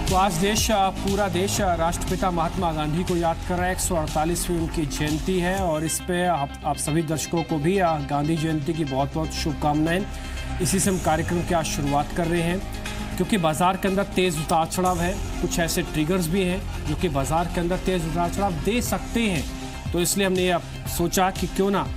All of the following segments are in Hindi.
तो आज पूरा देश राष्ट्रपिता महात्मा गांधी को याद कर रहा है। 148वीं उनकी जयंती है और इस पे आप सभी दर्शकों को भी गांधी जयंती की बहुत बहुत शुभकामनाएं। इसी से हम कार्यक्रम की आज शुरुआत कर रहे हैं, क्योंकि बाजार के अंदर तेज़ उतार चढ़ाव है। कुछ ऐसे ट्रिगर्स भी हैं जो कि बाजार के अंदर तेज़ उतार चढ़ाव दे सकते हैं। तो इसलिए हमने ये सोचा कि क्यों ना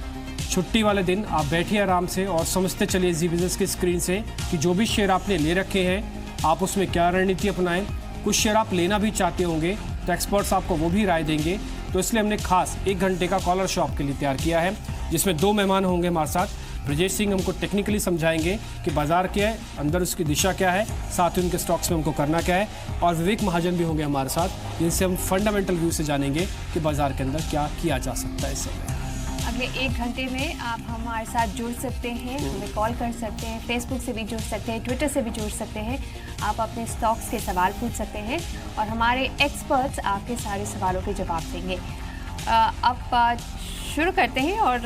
छुट्टी वाले दिन आप बैठिए आराम से और समझते चलिए जी बिजनेस की स्क्रीन से कि जो भी शेयर आपने ले रखे हैं आप उसमें क्या रणनीति अपनाएं। कुछ शेयर आप लेना भी चाहते होंगे तो एक्सपर्ट्स आपको वो भी राय देंगे। तो इसलिए हमने खास 1 घंटे का कॉलर शॉप के लिए तैयार किया है, जिसमें 2 मेहमान होंगे हमारे साथ। ब्रजेश सिंह हमको टेक्निकली समझाएंगे कि बाजार क्या है, अंदर उसकी दिशा क्या है, साथ ही उनके स्टॉक्स में हमको करना क्या है। और विवेक महाजन भी होंगे हमारे साथ, जिनसे हम फंडामेंटल व्यू से जानेंगे कि बाजार के अंदर क्या किया जा सकता है इस समय। अगले 1 घंटे में आप हमारे साथ जुड़ सकते हैं, हमें कॉल कर सकते हैं, फेसबुक से भी जुड़ सकते हैं, ट्विटर से भी जुड़ सकते हैं। आप अपने स्टॉक्स के सवाल पूछ सकते हैं और हमारे एक्सपर्ट्स आपके सारे सवालों के जवाब देंगे। अब शुरू करते हैं और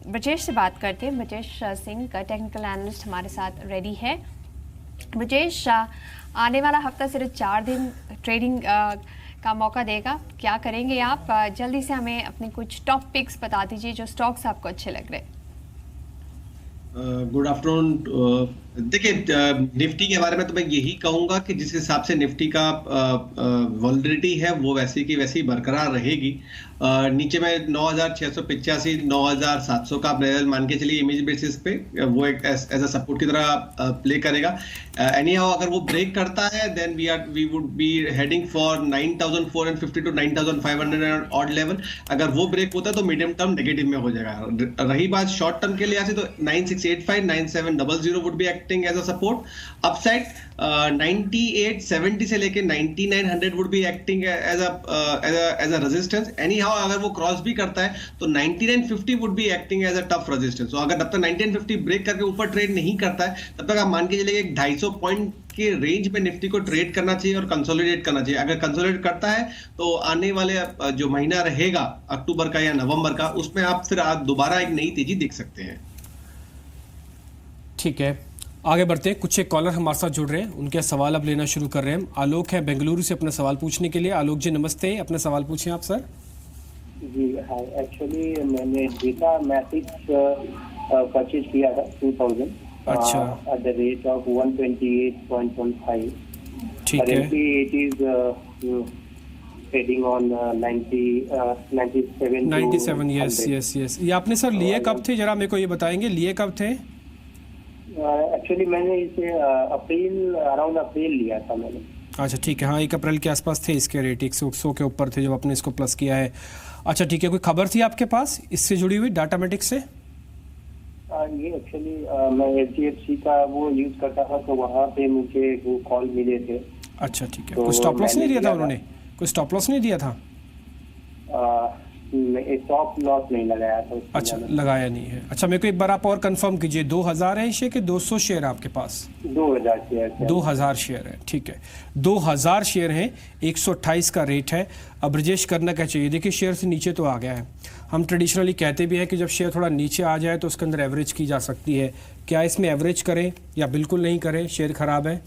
ब्रजेश से बात करते हैं। ब्रजेश सिंह का टेक्निकल एनालिस्ट हमारे साथ रेडी है। ब्रजेश, आने वाला हफ्ता सिर्फ 4 दिन ट्रेडिंग का मौका देगा, क्या करेंगे आप? जल्दी से हमें अपने कुछ टॉप पिक्स बता दीजिए जो स्टॉक्स आपको अच्छे लग रहे हैं। Good afternoon. देखिए, निफ्टी के बारे में तो मैं यही कहूंगा कि जिस हिसाब से निफ्टी का वॉलिडिटी है वो वैसी की वैसी बरकरार रहेगी। नीचे में 9685 9700 का आप लेवल मान के चलिए इमेज बेसिस पे, वो एक एज अ सपोर्ट की तरह प्ले करेगा। एनी हाउ अगर वो ब्रेक करता है then we would be heading for 9450 to 9500 odd level. अगर वो ब्रेक होता है तो मीडियम टर्म नेगेटिव में हो जाएगा। रही बात शॉर्ट टर्म के लिए तो 9685 9700 would be acting as a support. Upside 9870 से लेके 9900 would be acting as a resistance. Anyhow अगर वो क्रॉस भी करता है तो 9950 would be acting as a tough resistance. तो अगर तब तक 9950 ब्रेक करके ऊपर ट्रेड नहीं करता है तब तक आप मान के चलिए 250 पॉइंट के रेंज में निफ्टी को ट्रेड करना चाहिए और कंसोलिडेट करना चाहिए। अगर कंसोलिडेट करता है तो आने वाले जो महीना रहेगा अक्टूबर का या नवंबर का, उसमें आप फिर दोबारा एक नई तेजी देख सकते हैं। ठीक है, आगे बढ़ते हैं। कुछ एक कॉलर हमारे साथ जुड़ रहे हैं, उनके सवाल अब लेना शुरू कर रहे हैं। आलोक है बेंगलुरु से अपना सवाल पूछने के लिए। आलोक जी नमस्ते, अपना सवाल पूछें आप सर। जी हाय, एक्चुअली मैंने डेटा मैट्रिक्स परचेज किया था 2000 अच्छा एट द रेट ऑफ 128.15। ठीक है, it is trading on 97 yes. ये आपने सर लिए कब थे, जरा मेरे को ये बताएंगे लिए कब थे? एक्चुअली मैंने इसे अराउंड अप्रैल लिया था मैंने। अच्छा ठीक है, हाँ 1 अप्रैल के आसपास थे इसके रेट, 100 के ऊपर थे जब आपने इसको प्लस किया है। अच्छा ठीक है, कोई खबर थी आपके पास इससे जुड़ी हुई डाटामेटिक्स से? ये एक्चुअली मैं HDFC का वो यूज करता था तो वहाँ पे मुझे वो कॉल मिले थे। अच्छा ठीक है, तो कोई स्टॉप लॉस नहीं दिया था उन्होंने? कोई स्टॉप लॉस नहीं दिया था? स्टॉप लॉस नहीं लगाया था। अच्छा लगाया नहीं है। अच्छा मेरे को एक बार आप और कंफर्म कीजिए, 2000 है शेयर के 200 शेयर आपके पास? 2000 शेयर। 2000 शेयर है, ठीक है 2000 शेयर हैं, 128 का रेट है। अब ब्रजेश करना क्या चाहिए? देखिए शेयर से नीचे तो आ गया है, हम ट्रेडिशनली कहते भी हैं कि जब शेयर थोड़ा नीचे आ जाए तो उसके अंदर एवरेज की जा सकती है। क्या इसमें एवरेज करें या बिल्कुल नहीं करें, शेयर खराब है?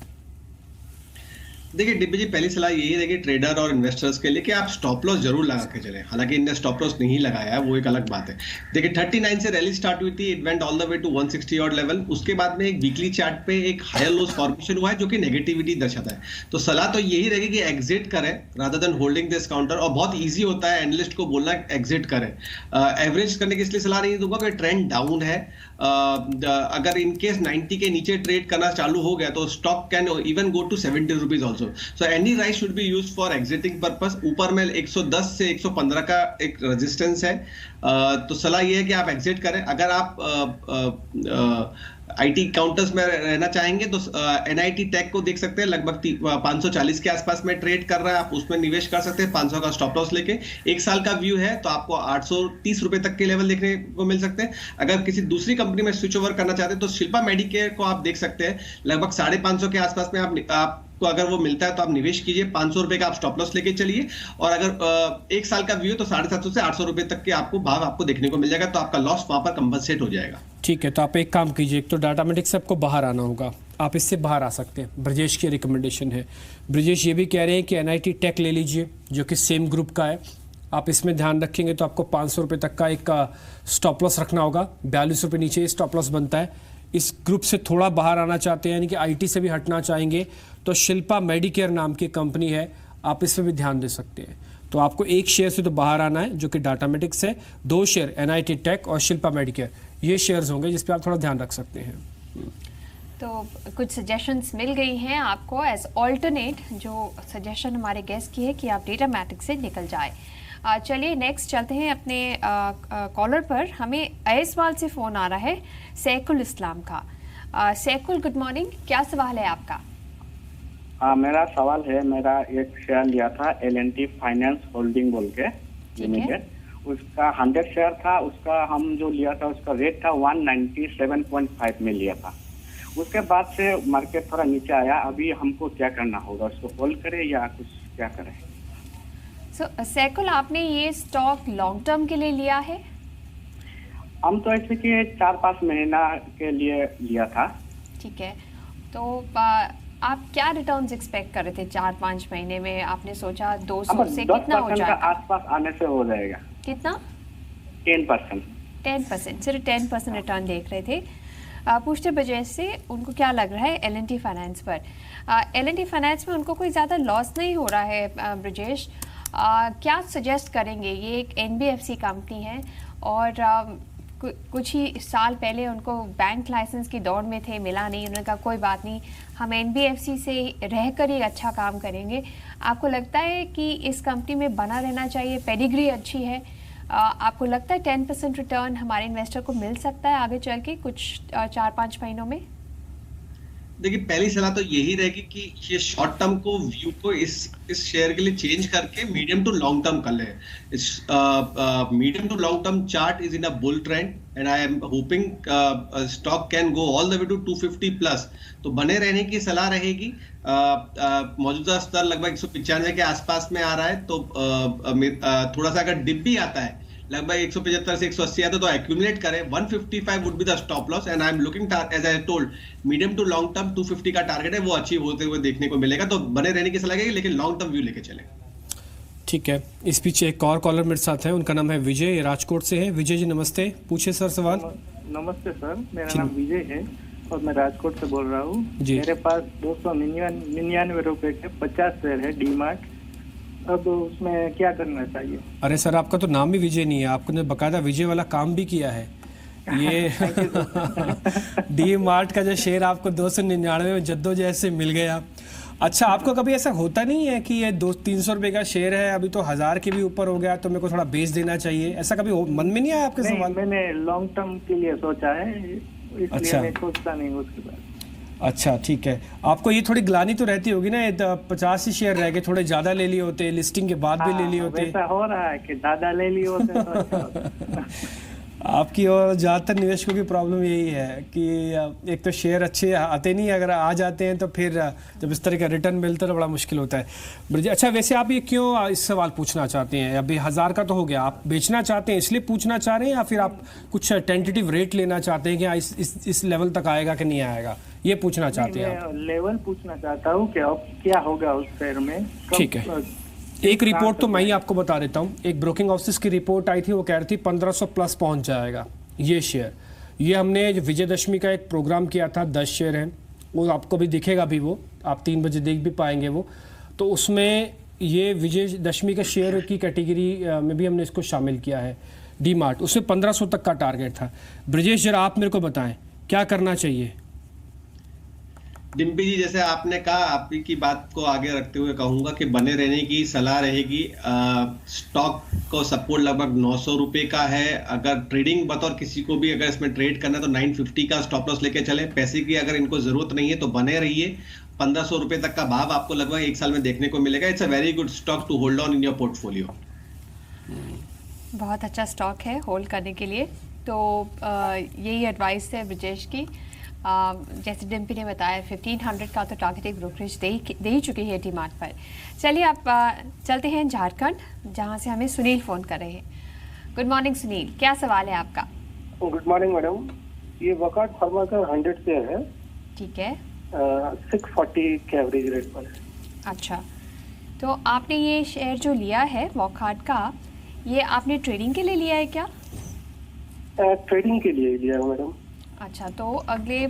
देखिए डिब्बी जी, पहली सलाह यही है कि ट्रेडर और इन्वेस्टर्स के लिए कि आप स्टॉप लॉस जरूर लगा के चलें। हालांकि इनने स्टॉप लॉस नहीं लगाया है, वो एक अलग बात है। देखिए 39 से रैली स्टार्ट हुई थी, it went all the way to 160 odd level. उसके बाद में एक वीकली चार्ट पे एक हायर लोस फॉर्मेशन हुआ है जो कि नेगेटिविटी दर्शाता है। तो सलाह तो यही रहेगी कि एग्जिट करें rather than holding this counter. और बहुत ईजी होता है एनालिस्ट को बोलना एग्जिट करें। एवरेज करने की इसलिए सलाह नहीं दूंगा कि ट्रेंड डाउन है। अगर इनकेस 90 के नीचे ट्रेड करना चालू हो गया तो stock can even go to 70 rupees also. So any rise should be used for exiting purpose. ऊपर में 110 से 115 का एक रेजिस्टेंस है, तो सलाह ये है कि आप एग्जिट करें। अगर आप आईटी काउंटर्स में रहना चाहेंगे तो NIT टेक को देख सकते हैं, लगभग 540 के आसपास में ट्रेड कर रहा है, आप उसमें निवेश कर सकते हैं 500 का स्टॉप लॉस लेके। 1 साल का व्यू है तो आपको 830 रुपए तक के लेवल देखने को मिल सकते हैं। अगर किसी दूसरी कंपनी में स्विच ओवर करना चाहते हैं तो शिल्पा मेडिकेयर को आप देख सकते हैं, लगभग 550 के आसपास में आपको अगर वो मिलता है तो आप निवेश कीजिए। 500 रुपए का आप स्टॉप लॉस लेके चलिए। और अगर 1 साल का व्यू तो 750 से 800 रुपए तक के आपको भाव आपको देखने को मिल जाएगा, तो आपका लॉस वहां पर कंपनसेट हो जाएगा। ठीक है, तो आप एक काम कीजिए, एक तो डाटामेटिक्स से आपको बाहर आना होगा, आप इससे बाहर आ सकते हैं। ब्रजेश की रिकमेंडेशन है। ब्रजेश ये भी कह रहे हैं कि NIT टेक ले लीजिए, जो कि सेम ग्रुप का है। आप इसमें ध्यान रखेंगे तो आपको 500 रुपये तक का एक स्टॉप लॉस रखना होगा। 42 रुपये नीचे स्टॉप लॉस बनता है। इस ग्रुप से थोड़ा बाहर आना चाहते हैं, यानी कि IT से भी हटना चाहेंगे, तो शिल्पा मेडिकेयर नाम की कंपनी है, आप इस पर भी ध्यान दे सकते हैं। तो आपको एक शेयर से तो बाहर आना है, जो कि डाटामेटिक्स है। 2 शेयर NIT टेक और शिल्पा मेडिकेयर, ये शेयर्स होंगे जिस पे आप थोड़ा ध्यान रख सकते हैं। तो कुछ सजेशंस मिल गई हैं आपको एज ऑल्टरनेट, जो सजेशन हमारे गेस्ट की है कि आप डाटामेटिक्स से निकल जाए। चलिए नेक्स्ट चलते हैं अपने कॉलर पर। हमें अयसवाल से फ़ोन आ रहा है सैकुल इस्लाम का। सैकुल, गुड मॉर्निंग, क्या सवाल है आपका? मेरा सवाल है, मेरा एक शेयर लिया था L&T फाइनेंस होल्डिंग बोल के लिमिटेड, उसका 100 शेयर था। उसका हम जो लिया था उसका रेट था 197.5 में लिया था। उसके बाद से मार्केट थोड़ा नीचे आया। अभी हमको क्या करना होगा, उसको होल्ड करें या कुछ क्या करें? सैकुल, आपने ये स्टॉक लॉन्ग टर्म के लिए लिया है? हम तो ऐसे कि 4-5 महीना के लिए लिया था। ठीक है, तो आप क्या रिटर्न्स एक्सपेक्ट कर रहे थे 4-5 महीने में? आपने सोचा 200 से कितना हो जाएगा? आसपास आने से हो जाएगा। कितना? 10%। सिर्फ 10% रिटर्न देख रहे थे। पूछते ब्रजेश से उनको क्या लग रहा है L&T फाइनेंस पर। L&T फाइनेंस में उनको कोई ज़्यादा लॉस नहीं हो रहा है। ब्रजेश, क्या सजेस्ट करेंगे? ये एक NBFC कंपनी है और कुछ ही साल पहले उनको बैंक लाइसेंस की दौड़ में थे, मिला नहीं। उन्होंने कहा कोई बात नहीं, हम NBFC से रहकर ही अच्छा काम करेंगे। आपको लगता है कि इस कंपनी में बना रहना चाहिए? पेडिग्री अच्छी है। आपको लगता है 10% रिटर्न हमारे इन्वेस्टर को मिल सकता है आगे चल के कुछ 4-5 महीनों में? देखिए, पहली सलाह तो यही रहेगी कि ये शॉर्ट टर्म को व्यू को इस शेयर के लिए चेंज करके मीडियम टू लॉन्ग टर्म कर ले। Medium to long term chart is in a bull trend and I am hoping stock can go all the way to 250 plus. तो बने रहने की सलाह रहेगी। मौजूदा स्तर लगभग 195 के आसपास में आ रहा है, तो थोड़ा सा अगर डिप भी आता है लगभग 175 से 180 आता तो एक्यूमुलेट करें। 155 would be the stop loss and I am looking as I told medium to long term 250 का टारगेट है, वो अचीव होते हुए देखने को मिलेगा। तो बने रहने की सलाह है, लेकिन लॉन्ग टर्म व्यू लेके चलें। ठीक है, इस पीछे एक और कॉलर मेरे साथ है, उनका नाम है विजय, राजकोट से है। विजय जी नमस्ते, पूछे सर सवाल। नमस्ते सर, मेरा नाम विजय है और मैं राजकोट से बोल रहा हूँ। मेरे पास 299 रुपए के 50 शेयर है डीमार्ट। अब उसमें क्या करना चाहिए? अरे सर, आपका तो नाम भी विजय नहीं है, आपने बकायदा विजय वाला काम भी किया है। ये डीमार्ट का जो शेयर आपको 299 में जद्दोजहद से मिल गया। अच्छा, आपको कभी ऐसा होता नहीं है कि ये 200-300 रुपए का शेयर है, अभी तो 1000 के भी ऊपर हो गया, तो मेरे को थोड़ा बेच देना चाहिए, ऐसा कभी मन में नहीं आया आपके सवाल? मैंने लॉन्ग टर्म के लिए सोचा है, इसलिए मैं सोचता नहीं उसके बाद। अच्छा, ठीक है। आपको ये थोड़ी ग्लानी तो रहती होगी ना, 50 ही शेयर रह गए, थोड़े ज्यादा ले लिए होते, लिस्टिंग के बाद भी ले लिए होते। ऐसा हो रहा है कि ज्यादा ले लिए होते तो अच्छा। आपकी और ज़्यादातर निवेशकों की प्रॉब्लम यही है कि एक तो शेयर अच्छे आते नहीं, अगर आ जाते हैं तो फिर जब इस तरह का रिटर्न मिलता है तो बड़ा मुश्किल होता है। अच्छा, वैसे आप ये क्यों इस सवाल पूछना चाहते हैं? अभी 1000 का तो हो गया, आप बेचना चाहते हैं इसलिए पूछना चाह रहे हैं, या फिर आप कुछ टेंटेटिव रेट लेना चाहते हैं कि इस लेवल तक आएगा कि नहीं आएगा, ये पूछना चाहते हैं आप? लेवल पूछना चाहता हूँ कि अब क्या होगा उस शेयर में। ठीक है, एक रिपोर्ट तो मैं ही आपको बता देता हूँ। एक ब्रोकिंग हाउसेस की रिपोर्ट आई थी, वो कह रही थी 1500 प्लस पहुंच जाएगा ये शेयर। ये हमने विजयदशमी का एक प्रोग्राम किया था, 10 शेयर हैं, वो आपको भी दिखेगा भी, वो आप 3 बजे देख भी पाएंगे वो। तो उसमें ये विजयदशमी के शेयर की कैटेगरी में भी हमने इसको शामिल किया है, डीमार्ट। उसमें 1500 तक का टारगेट था। ब्रजेश, जरा आप मेरे को बताएं क्या करना चाहिए? डिम्पी जी, जैसे आपने कहा, आपकी बात को आगे रखते हुए कहूंगा कि बने रहने की सलाह रहेगी। स्टॉक को सपोर्ट लगभग 900 रुपए का है। अगर ट्रेडिंग बतौर किसी को भी अगर इसमें ट्रेड करना है तो 950 का स्टॉप लॉस लेके चले। पैसे की अगर इनको जरूरत नहीं है तो बने रहिए। 1500 रुपए तक का भाव आपको लगभग 1 साल में देखने को मिलेगा। It's a very good stock to hold on in your portfolio. बहुत अच्छा स्टॉक है होल्ड करने के लिए। तो यही एडवाइस है ब्रजेश की। जैसे डिम्पी ने बताया 1500 का तो टारगेट ब्रोकरेज दे ही चुकी है डीमार्ट पर। चलिए आप चलते हैं झारखंड, जहां से हमें सुनील फ़ोन कर रहे हैं। गुड मॉर्निंग सुनील, क्या सवाल है आपका? गुड मॉर्निंग मैडम, ये वकार्ड फार्मा का 100 शेयर है। ठीक है। 640 के एवरेज रेट पर। अच्छा, तो आपने ये शेयर जो लिया है वॉकहार्ट का, ये आपने ट्रेडिंग के लिए लिया है क्या? ट्रेडिंग के लिए लिया है मैडम। अच्छा, तो अगले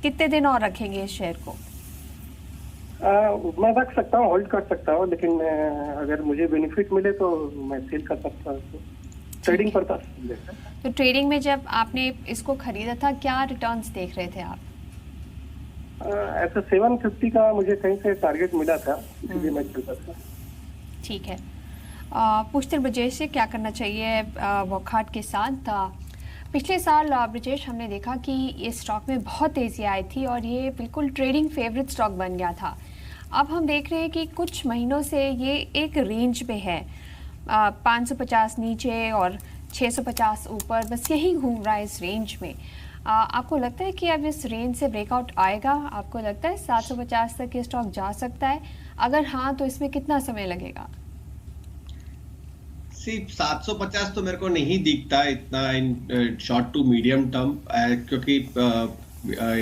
कितने दिन और रखेंगे इस शेयर को? मैं रख सकता हूँ, होल्ड कर सकता हूँ, लेकिन अगर मुझे बेनिफिट मिले तो मैं सेल कर सकता हूँ। Trading purpose. तो ट्रेडिंग में जब आपने इसको खरीदा था, क्या रिटर्न्स देख रहे थे आप? ऐसा 750 का मुझे कहीं से टारगेट मिला था, इसलिए मैं चलता था। ठीक है, पूछते हैं ब्रजेश से क्या करना चाहिए वॉकहार्ट के साथ। पिछले साल ब्रजेश हमने देखा कि ये स्टॉक में बहुत तेज़ी आई थी और ये बिल्कुल ट्रेडिंग फेवरेट स्टॉक बन गया था। अब हम देख रहे हैं कि कुछ महीनों से ये एक रेंज पे है, 550 नीचे और 650 ऊपर, बस यही घूम रहा है इस रेंज में। आपको लगता है कि अब इस रेंज से ब्रेकआउट आएगा? आपको लगता है 750 तक ये स्टॉक जा सकता है? अगर हाँ, तो इसमें कितना समय लगेगा? सिर्फ 750 तो मेरे को नहीं दिखता इतना in short to medium term, क्योंकि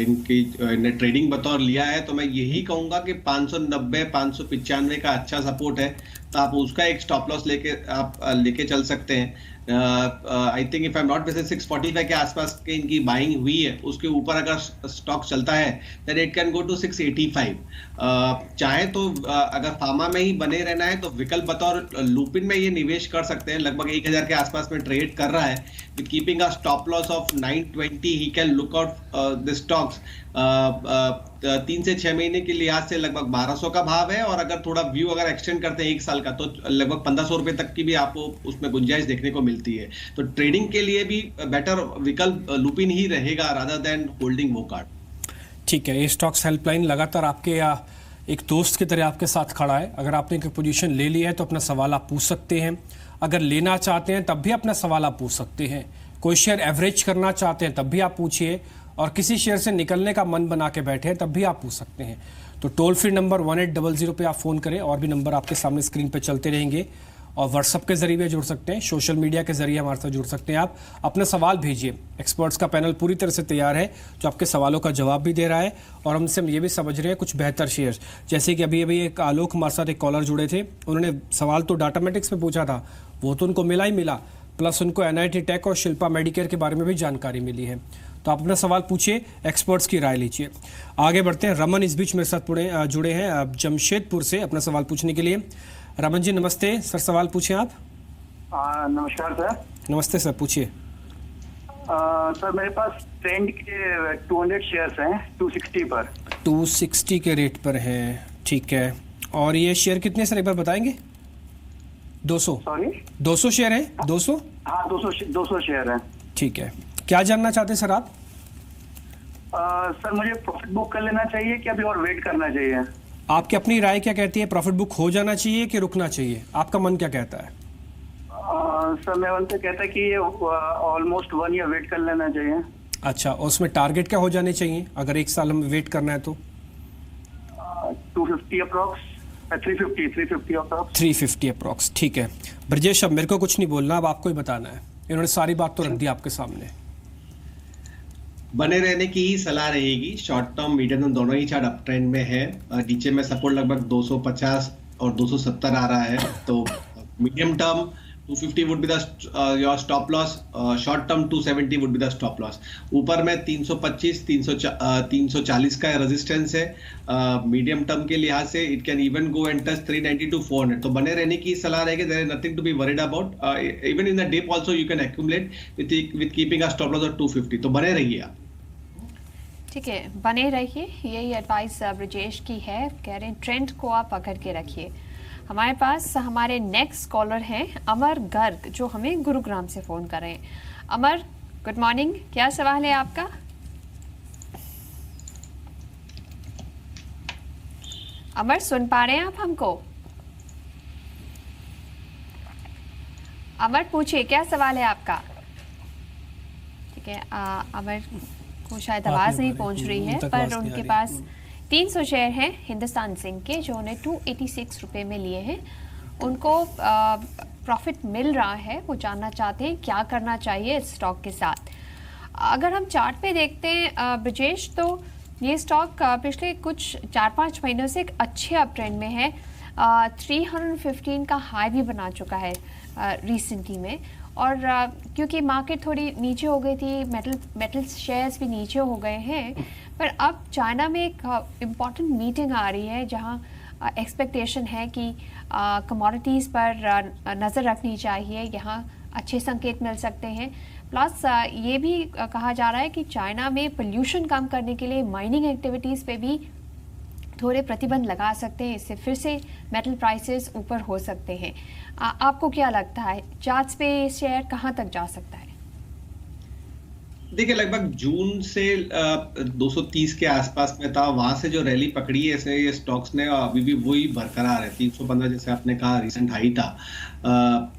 इनकी ट्रेडिंग बतौर लिया है तो मैं यही कहूंगा कि 590 595 का अच्छा सपोर्ट है, तो आप उसका एक स्टॉप लॉस लेके चल सकते हैं। I think if I am not mistaken 645 के आसपास के इनकी बाइंग हुई है, उसके ऊपर अगर स्टॉक चलता है then it can go to 685। चाहे तो अगर फार्मा में ही बने रहना है तो विकल्प बतौर लुपिन में ये निवेश कर सकते हैं, लगभग 1000 के आसपास में ट्रेड कर रहा है। With keeping a stop loss of 920 he can look out the stocks. 3 से 6 महीने के लिहाज से लगभग 1200 का भाव है, और अगर थोड़ा व्यू अगर एक्सटेंड करते हैं 1 साल का तो लगभग 1500 रुपए तक की भी आपको उसमें गुंजाइश देखने को मिलती है। तो ट्रेडिंग के लिए भी बेटर विकल्प लुपिन ही रहेगा रादर देन होल्डिंग वॉकहार्ट। ठीक है, ये स्टॉक्स हेल्पलाइन लगातार आपके एक दोस्त की तरह आपके साथ खड़ा है। अगर आपने कोई पोजीशन ले लिया है तो अपना सवाल आप पूछ सकते हैं, अगर लेना चाहते हैं तब भी अपना सवाल आप पूछ सकते हैं, कोई शेयर एवरेज करना चाहते हैं तब भी आप पूछिए, और किसी शेयर से निकलने का मन बना के बैठे हैं तब भी आप पूछ सकते हैं। तो टोल फ्री नंबर 1800 पे आप फ़ोन करें, और भी नंबर आपके सामने स्क्रीन पे चलते रहेंगे, और व्हाट्सअप के जरिए भी जुड़ सकते हैं, सोशल मीडिया के जरिए हमारे साथ जुड़ सकते हैं। आप अपने सवाल भेजिए, एक्सपर्ट्स का पैनल पूरी तरह से तैयार है जो आपके सवालों का जवाब भी दे रहा है, और हमसे हम ये भी समझ रहे हैं कुछ बेहतर शेयर, जैसे कि अभी एक आलोक हमारे साथ एक कॉलर जुड़े थे, उन्होंने सवाल तो डाटामेटिक्स पे पूछा था, वो तो उनको मिला ही मिला, प्लस उनको NIT टेक और शिल्पा मेडिकेयर के बारे में भी जानकारी मिली है। तो आप अपना सवाल पूछिए, एक्सपर्ट्स की राय लीजिए। आगे बढ़ते हैं, रमन इस बीच मेरे साथ जुड़े हैं जमशेदपुर से अपना सवाल पूछने के लिए। रमन जी नमस्ते सर, सवाल पूछें आप। नमस्कार सर। नमस्ते सर, पूछिए। सर मेरे पास ट्रेंड के 200 शेयर्स हैं 260 पर। 260 के रेट पर हैं, ठीक है। और ये शेयर कितने सर, एक बार बताएंगे? 200। सॉरी 200 शेयर है? 200? हाँ 200 शेयर है। ठीक है, क्या जानना चाहते हैं सर आप? सर मुझे प्रॉफिट बुक कर लेना चाहिए कि अभी और वेट करना चाहिए? आपकी अपनी राय क्या कहती है, प्रॉफिट बुक हो जाना चाहिए कि रुकना चाहिए? आपका मन क्या कहता है? सर मैं उनसे कहता है कि ये ऑलमोस्ट 1 ईयर वेट कर लेना चाहिए। अच्छा, और उसमें टारगेट क्या हो जाने चाहिए अगर 1 साल हमें वेट करना है तो? 250 अप्रॉक्स, 350 अप्रॉक्स। 350 अप्रॉक्स, ठीक है। ब्रजेश अब मेरे को कुछ नहीं बोलना, अब आपको ही बताना है, इन्होंने सारी बात तो रख दी आपके सामने। बने रहने की ही सलाह रहेगी। शॉर्ट टर्म मीडियम टर्म दोनों ही चार्ट अप ट्रेंड में है। नीचे में सपोर्ट लगभग 250 और 270 आ रहा है, तो medium term 250 would be the your stop loss, short term 270 would be the stop loss. ऊपर में 325 340 का रेजिस्टेंस है। मीडियम टर्म के लिहाज से it can even go and touch 390 to 400। तो बने रहने की सलाह रहेगी, there is nothing to be worried about. Even in the dip also you can accumulate with keeping a stop loss of 250। तो बने रहिए आप। ठीक है, बने रहिए, यही एडवाइस ब्रजेश की है, कह रहे हैं ट्रेंड को आप पकड़ के रखिए। हमारे पास हमारे नेक्स्ट कॉलर हैं अमर गर्ग, जो हमें गुरुग्राम से फ़ोन कर रहे हैं। अमर गुड मॉर्निंग, क्या सवाल है आपका? अमर सुन पा रहे हैं आप हमको? अमर पूछिए, क्या सवाल है आपका? ठीक है, अमर को शायद आवाज़ नहीं पहुंच रही है, पर उनके पास 300 शेयर हैं हिंदुस्तान जिंक के, जो उन्हें 286 रुपये में लिए हैं। उनको प्रॉफिट मिल रहा है, वो जानना चाहते हैं क्या करना चाहिए इस स्टॉक के साथ। अगर हम चार्ट पे देखते हैं ब्रजेश, तो ये स्टॉक पिछले कुछ 4-5 महीनों से एक अच्छे अप ट्रेंड में है। 315 का हाई भी बना चुका है रिसेंटली में, और क्योंकि मार्केट थोड़ी नीचे हो गई थी, मेटल शेयर्स भी नीचे हो गए हैं, पर अब चाइना में एक इम्पॉर्टेंट मीटिंग आ रही है जहां एक्सपेक्टेशन है कि कमोडिटीज़ पर नज़र रखनी चाहिए, यहाँ अच्छे संकेत मिल सकते हैं। प्लस ये भी कहा जा रहा है कि चाइना में पोल्यूशन कम करने के लिए माइनिंग एक्टिविटीज़ पे भी थोड़े प्रतिबंध लगा सकते हैं, इससे फिर से मेटल प्राइसेस ऊपर हो सकते हैं। आपको क्या लगता है चार्ट्स पे शेयर कहाँ तक जा सकता है? देखिए, लगभग जून से 230 के आसपास में था, वहां से जो रैली पकड़ी है ऐसे ये स्टॉक्स ने, अभी भी वही बरकरार है। 315 जैसे आपने कहा रिसेंट हाई था,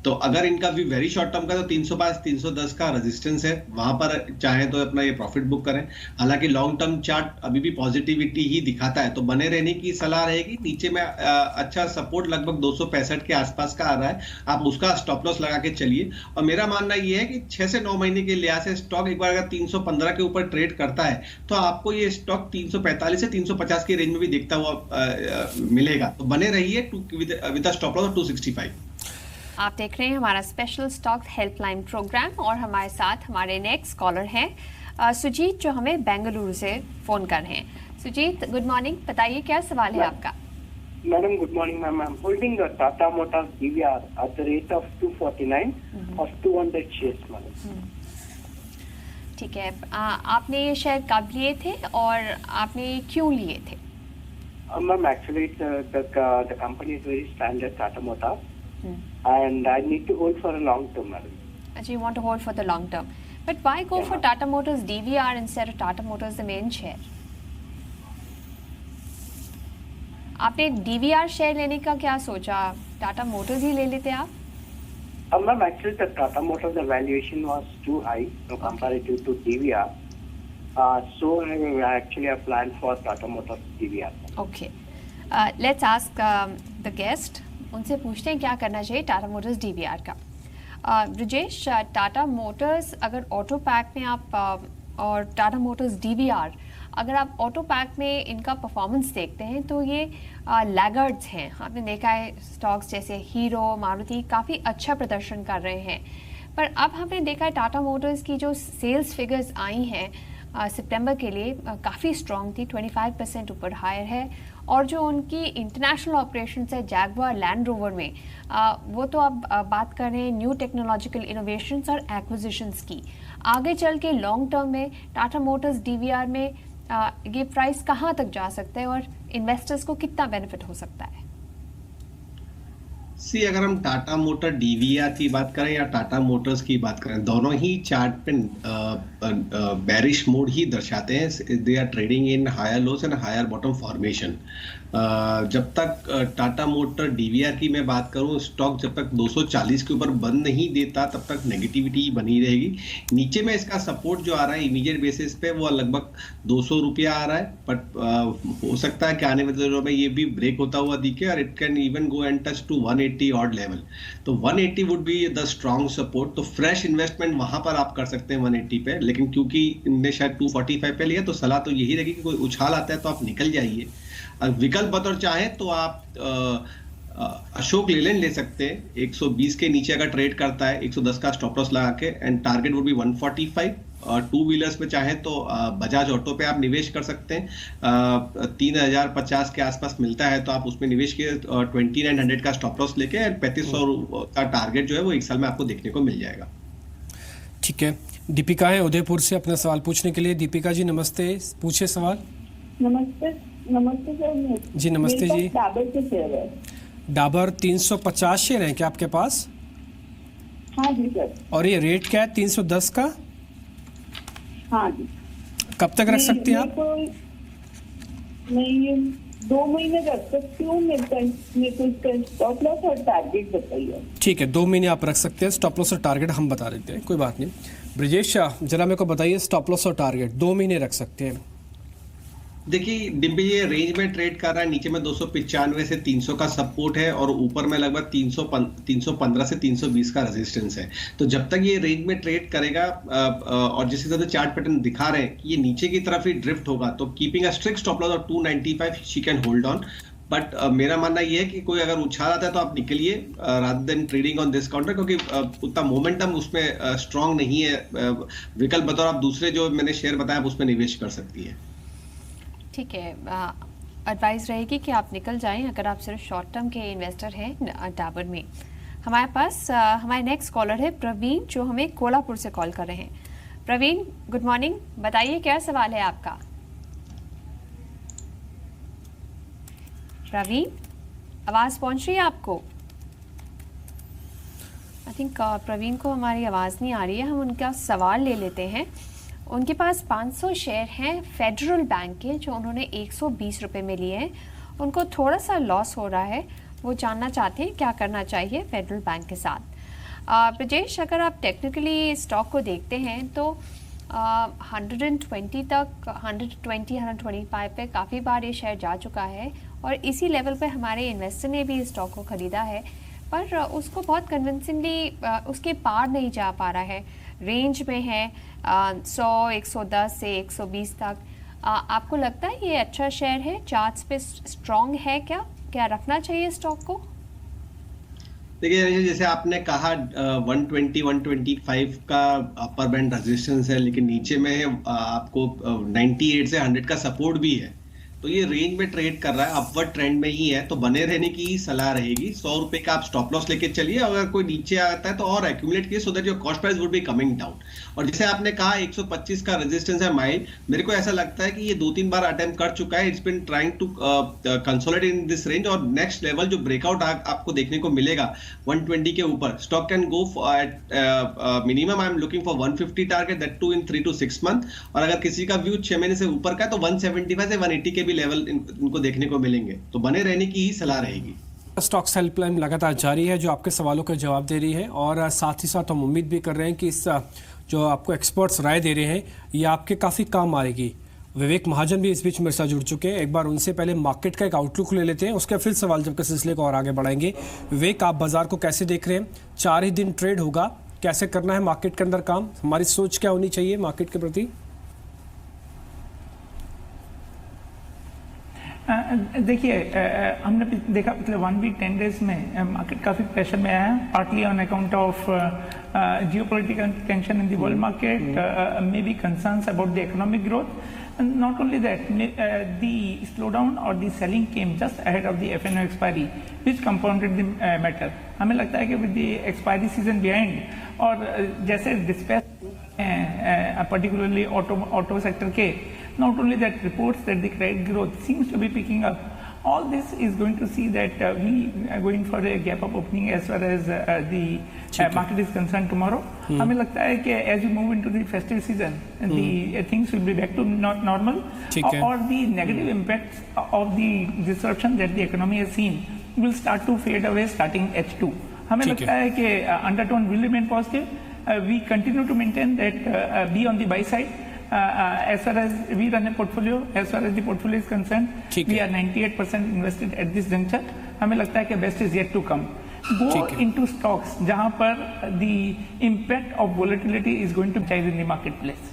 तो अगर इनका भी वेरी शॉर्ट टर्म का तो 305 310 का रेजिस्टेंस है, वहां पर चाहे तो अपना ये प्रॉफिट बुक करें। हालांकि लॉन्ग टर्म चार्ट अभी भी पॉजिटिविटी ही दिखाता है, तो बने रहने की सलाह रहेगी। नीचे में अच्छा सपोर्ट लगभग 265 के आसपास का आ रहा है, आप उसका स्टॉप लॉस लगा के चलिए। और मेरा मानना ये है कि 6 से 9 महीने के लिहाज से स्टॉक एक बार अगर 315 के ऊपर ट्रेड करता है तो आपको ये स्टॉक 345 से 350 के रेंज में भी देखता हुआ मिलेगा। तो बने रहिए विद स्टॉप लॉस 265। आप देख रहे हैं हमारा स्पेशल स्टॉक हेल्पलाइन प्रोग्राम, और हमारे साथ हमारे नेक्स्ट कॉलर हैं सुजीत, जो हमें बेंगलुरु से फोन कर रहे हैं। सुजीत, गुड मॉर्निंग, बताइए क्या सवाल है आपका? Madam good morning ma'am, I am holding Tata Motors DVR at the rate of 249 और 200 शेयर्स मैडम। ठीक है, आपने ये शेयर कब लिए थे और आपने क्यों लिए थे? Ma'am actually the company is very standard Tata Motors and I need to hold for a long term, madam. You want to hold for the long term, but why go for Tata Motors DVR instead of Tata Motors the main share? आपने DVR शेयर लेने का क्या सोचा? टाटा मोटर्स ही ले लेते आप? Ma'am, actually the Tata Motors the valuation was too high comparative to DVR. So I actually planned for Tata Motors DVR. Okay. Let's ask the guest. उनसे पूछते हैं क्या करना चाहिए टाटा मोटर्स DVR का। ब्रजेश, टाटा मोटर्स अगर ऑटो पैक में आप और टाटा मोटर्स DVR अगर आप ऑटो पैक में इनका परफॉर्मेंस देखते हैं तो ये लैगर्ड्स हैं। आपने देखा है स्टॉक्स जैसे हीरो, मारुति काफ़ी अच्छा प्रदर्शन कर रहे हैं, पर अब हमने देखा है टाटा मोटर्स की जो सेल्स फिगर्स आई हैं सितंबर के लिए काफ़ी स्ट्रॉन्ग थी, 25% ऊपर हायर है, और जो उनकी इंटरनेशनल ऑपरेशंस है जैगुआर लैंड रोवर में, वो तो अब बात कर रहे हैं न्यू टेक्नोलॉजिकल इनोवेशंस और एक्विजिशंस की। आगे चल के लॉन्ग टर्म में टाटा मोटर्स DVR में ये प्राइस कहाँ तक जा सकता है और इन्वेस्टर्स को कितना बेनिफिट हो सकता है? अगर हम टाटा मोटर DVR की बात करें या टाटा मोटर्स की बात करें, दोनों ही चार्ट पे बेरिश मोड ही दर्शाते हैं। They are trading in higher lows and higher bottom formation. जब तक टाटा मोटर DVR की मैं बात करूं, स्टॉक जब तक 240 के ऊपर बंद नहीं देता तब तक नेगेटिविटी बनी रहेगी। नीचे में इसका सपोर्ट जो आ रहा है इमीडिएट बेसिस पे वो लगभग 200 रुपया आ रहा है, बट हो सकता है कि आने वाले दिनों में ये भी ब्रेक होता हुआ दिखे और it can even go and touch to 180 odd level. तो 180 would be the strong support. तो फ्रेश इन्वेस्टमेंट वहां पर आप कर सकते हैं 180 पे, लेकिन क्योंकि इनने शायद 245 पे लिया तो सलाह तो यही रहेगी कि कोई उछाल आता है तो आप निकल जाइए। विकल्प बतौर चाहे तो आप अशोक लेलैंड ले सकते हैं, 120 के नीचे अगर ट्रेड करता है 110 का स्टॉप लॉस लगा के, एंड टारगेट वुड बी 145। और टू व्हीलर्स में चाहे तो बजाज ऑटो पे आप निवेश कर सकते हैं, 3050 के आसपास मिलता है तो आप उसमें निवेश किए, 2900 का स्टॉप लॉस लेके 3500 का टारगेट जो है वो एक साल में आपको देखने को मिल जाएगा। ठीक है, दीपिका है उदयपुर से अपना सवाल पूछने के लिए। दीपिका जी नमस्ते, पूछे सवाल। नमस्ते सर जी। नमस्ते जी। डाबर के शेयर है। डाबर 350 शेयर हैं क्या आपके पास? हाँ जी सर। और ये रेट क्या है 310 का? हाँ जी। कब तक रख सकती हैं आप? मैं ये 2 महीने रख सकती हूँ। मेरे को इसका स्टॉप लॉस और टारगेट बताइए। ठीक है, 2 महीने आप रख सकते हैं, स्टॉप लॉस और टारगेट हम बता देते हैं, कोई बात नहीं। ब्रजेश शाह जरा मेरे को बताइए स्टॉप लॉस और टारगेट 2 महीने रख सकते हैं। देखिए डिम्पी, ये रेंज में ट्रेड कर रहा है, नीचे में 295 से 300 का सपोर्ट है और ऊपर में लगभग 315 से 320 का रेजिस्टेंस है। तो जब तक ये रेंज में ट्रेड करेगा और जिस हिसाब से चार्ट पैटर्न दिखा रहे हैं कि ये नीचे की तरफ ही ड्रिफ्ट होगा, तो keeping a strict stop loss और 295 she can hold on. But मेरा मानना ये है कि कोई अगर उछाल आता है तो आप निकलिए rather than trading on this counter, क्योंकि उतना मोमेंटम उसमें स्ट्रांग नहीं है। विकल्प बतौर आप दूसरे जो मैंने शेयर बताया उसमें निवेश कर सकती है। ठीक है, एडवाइस रहेगी कि आप निकल जाएं अगर आप सिर्फ शॉर्ट टर्म के इन्वेस्टर हैं डाबर में। हमारे पास हमारे नेक्स्ट कॉलर है प्रवीण, जो हमें कोल्हापुर से कॉल कर रहे हैं। प्रवीण, गुड मॉर्निंग, बताइए क्या सवाल है आपका। प्रवीण, आवाज़ पहुंच रही है आपको? आई थिंक प्रवीण को हमारी आवाज़ नहीं आ रही है, हम उनका सवाल ले लेते हैं। उनके पास 500 शेयर हैं फेडरल बैंक के, जो उन्होंने 120 रुपये में लिए हैं। उनको थोड़ा सा लॉस हो रहा है, वो जानना चाहते हैं क्या करना चाहिए फेडरल बैंक के साथ। ब्रजेश, अगर आप टेक्निकली स्टॉक को देखते हैं तो 120 तक, 125 पे काफ़ी बार ये शेयर जा चुका है और इसी लेवल पे हमारे इन्वेस्टर ने भी इस स्टॉक को ख़रीदा है, पर उसको बहुत कन्विंसिंगली उसके पार नहीं जा पा रहा है। रेंज में है 100, 110 से 120 तक। आपको लगता है ये अच्छा शेयर है, चार्ट्स पे स्ट्रॉन्ग है? क्या रखना चाहिए स्टॉक को? देखिए, जैसे आपने कहा 120, 125 का अपर बैंड रेजिस्टेंस है, लेकिन नीचे में आपको 98 से 100 का सपोर्ट भी है। तो ये रेंज में ट्रेड कर रहा है, अपवर्ड ट्रेंड में ही है, तो बने रहने की ही सलाह रहेगी। 100 रुपए का आप स्टॉप लॉस लेके चलिए, अगर कोई नीचे आता है तो और एक्यूमुलेट कीजिए, so that your cost price would be coming down. और जैसे आपने कहा 125 का रेजिस्टेंस है माइल, मेरे को ऐसा लगता है कि ये 2-3 बार अटेम्प्ट कर चुका है। It's been trying to consolidate in this range, और नेक्स्ट लेवल जो ब्रेकआउट आपको देखने को मिलेगा 120 के ऊपर, stock can go at minimum I am looking for 150 target, that too in 3 to 6 month. और अगर किसी का व्यू 6 महीने से ऊपर का है तो 175 से 180 के भी लेवल इनको देखने को मिलेंगे, तो बने रहने की ही सलाह रहेगी। स्टॉक्स हेल्पलाइन लगातार जारी है जो आपके सवालों के जवाब दे रही है, और साथ ही साथ हम उम्मीद भी कर रहे हैं कि इस जो आपको एक्सपर्ट्स राय दे रहे हैं ये आपके काफ़ी काम आएगी। विवेक महाजन भी इस बीच मेरे साथ जुड़ चुके हैं। एक बार उनसे पहले मार्केट का एक आउटलुक ले लेते हैं, उसके फिर सवाल जब के सिलसिले को और आगे बढ़ाएंगे। विवेक, आप बाजार को कैसे देख रहे हैं? 4 ही दिन ट्रेड होगा, कैसे करना है मार्केट के अंदर काम? हमारी सोच क्या होनी चाहिए मार्केट के प्रति? देखिए, हमने देखा पिछले 1 वीक 10 डेज में मार्केट काफ़ी प्रेशर में आया है, partly on account of geopolitical tension in the world market, may be concerns about the economic growth. Not only that, the slowdown or the selling came just ahead of the FNO expiry, which compounded the matter. हमें लगता है कि with the expiry season behind और जैसे dispatch particularly auto sector के, not only that reports that the credit growth seems to be picking up. All this is going to see that we are going for a gap up opening as far as the market is concerned tomorrow. हमें लगता है कि as you move into the festive season, the things will be back to normal, or the negative impacts of the disruption that the economy has seen will start to fade away starting H2. हमें लगता है कि undertone will remain positive. We continue to maintain that be on the buy side. As far as we run a portfolio, as far as the portfolio is concerned, we are 98% invested at this juncture. हमें लगता है कि best is yet to come. Go into stocks जहाँ पर the impact of volatility is going to change in the marketplace.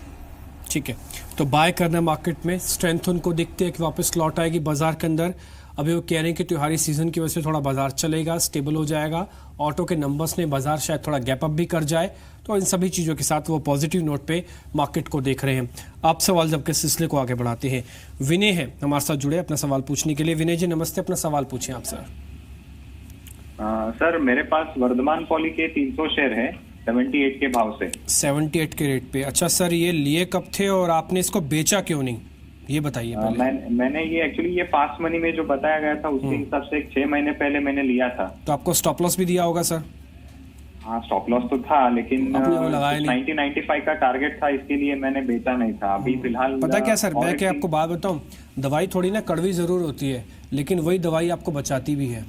ठीक है, तो बाय करना मार्केट में, स्ट्रेंथ उनको दिखते हैं कि वापस लौट आएगी बाजार के अंदर। अभी वो कह रहे हैं कि त्योहारी सीजन की वजह से थोड़ा बाजार चलेगा, स्टेबल हो जाएगा, ऑटो के नंबर्स ने बाजार शायद थोड़ा गैप अप भी कर जाए, तो इन सभी चीज़ों के साथ वो पॉजिटिव नोट पे मार्केट को देख रहे हैं। आप सवाल जब के सिलसिले को आगे बढ़ाते हैं। विनय है हमारे साथ जुड़े अपना सवाल पूछने के लिए। विनय जी नमस्ते, अपना सवाल पूछें आप सर। सर मेरे पास वर्धमान पॉली के 300 शेयर है 78 के भाव से। 78 के रेट पे? अच्छा सर, ये लिए कब थे और आपने इसको बेचा क्यों नहीं, ये बताइए पहले। मैंने ये एक्चुअली ये फास्ट मनी में जो बताया गया था उसके हिसाब से 6 महीने पहले मैंने लिया था। तो आपको स्टॉप लॉस भी दिया होगा सर? हाँ, स्टॉप लॉस तो था, लेकिन 90-95 का टारगेट था, इसके लिए मैंने बेचा नहीं था। अभी फिलहाल पता क्या सर, मैं क्या आपको बात बताऊं, दवाई थोड़ी ना कड़वी जरूर होती है, लेकिन वही दवाई आपको बचाती भी है।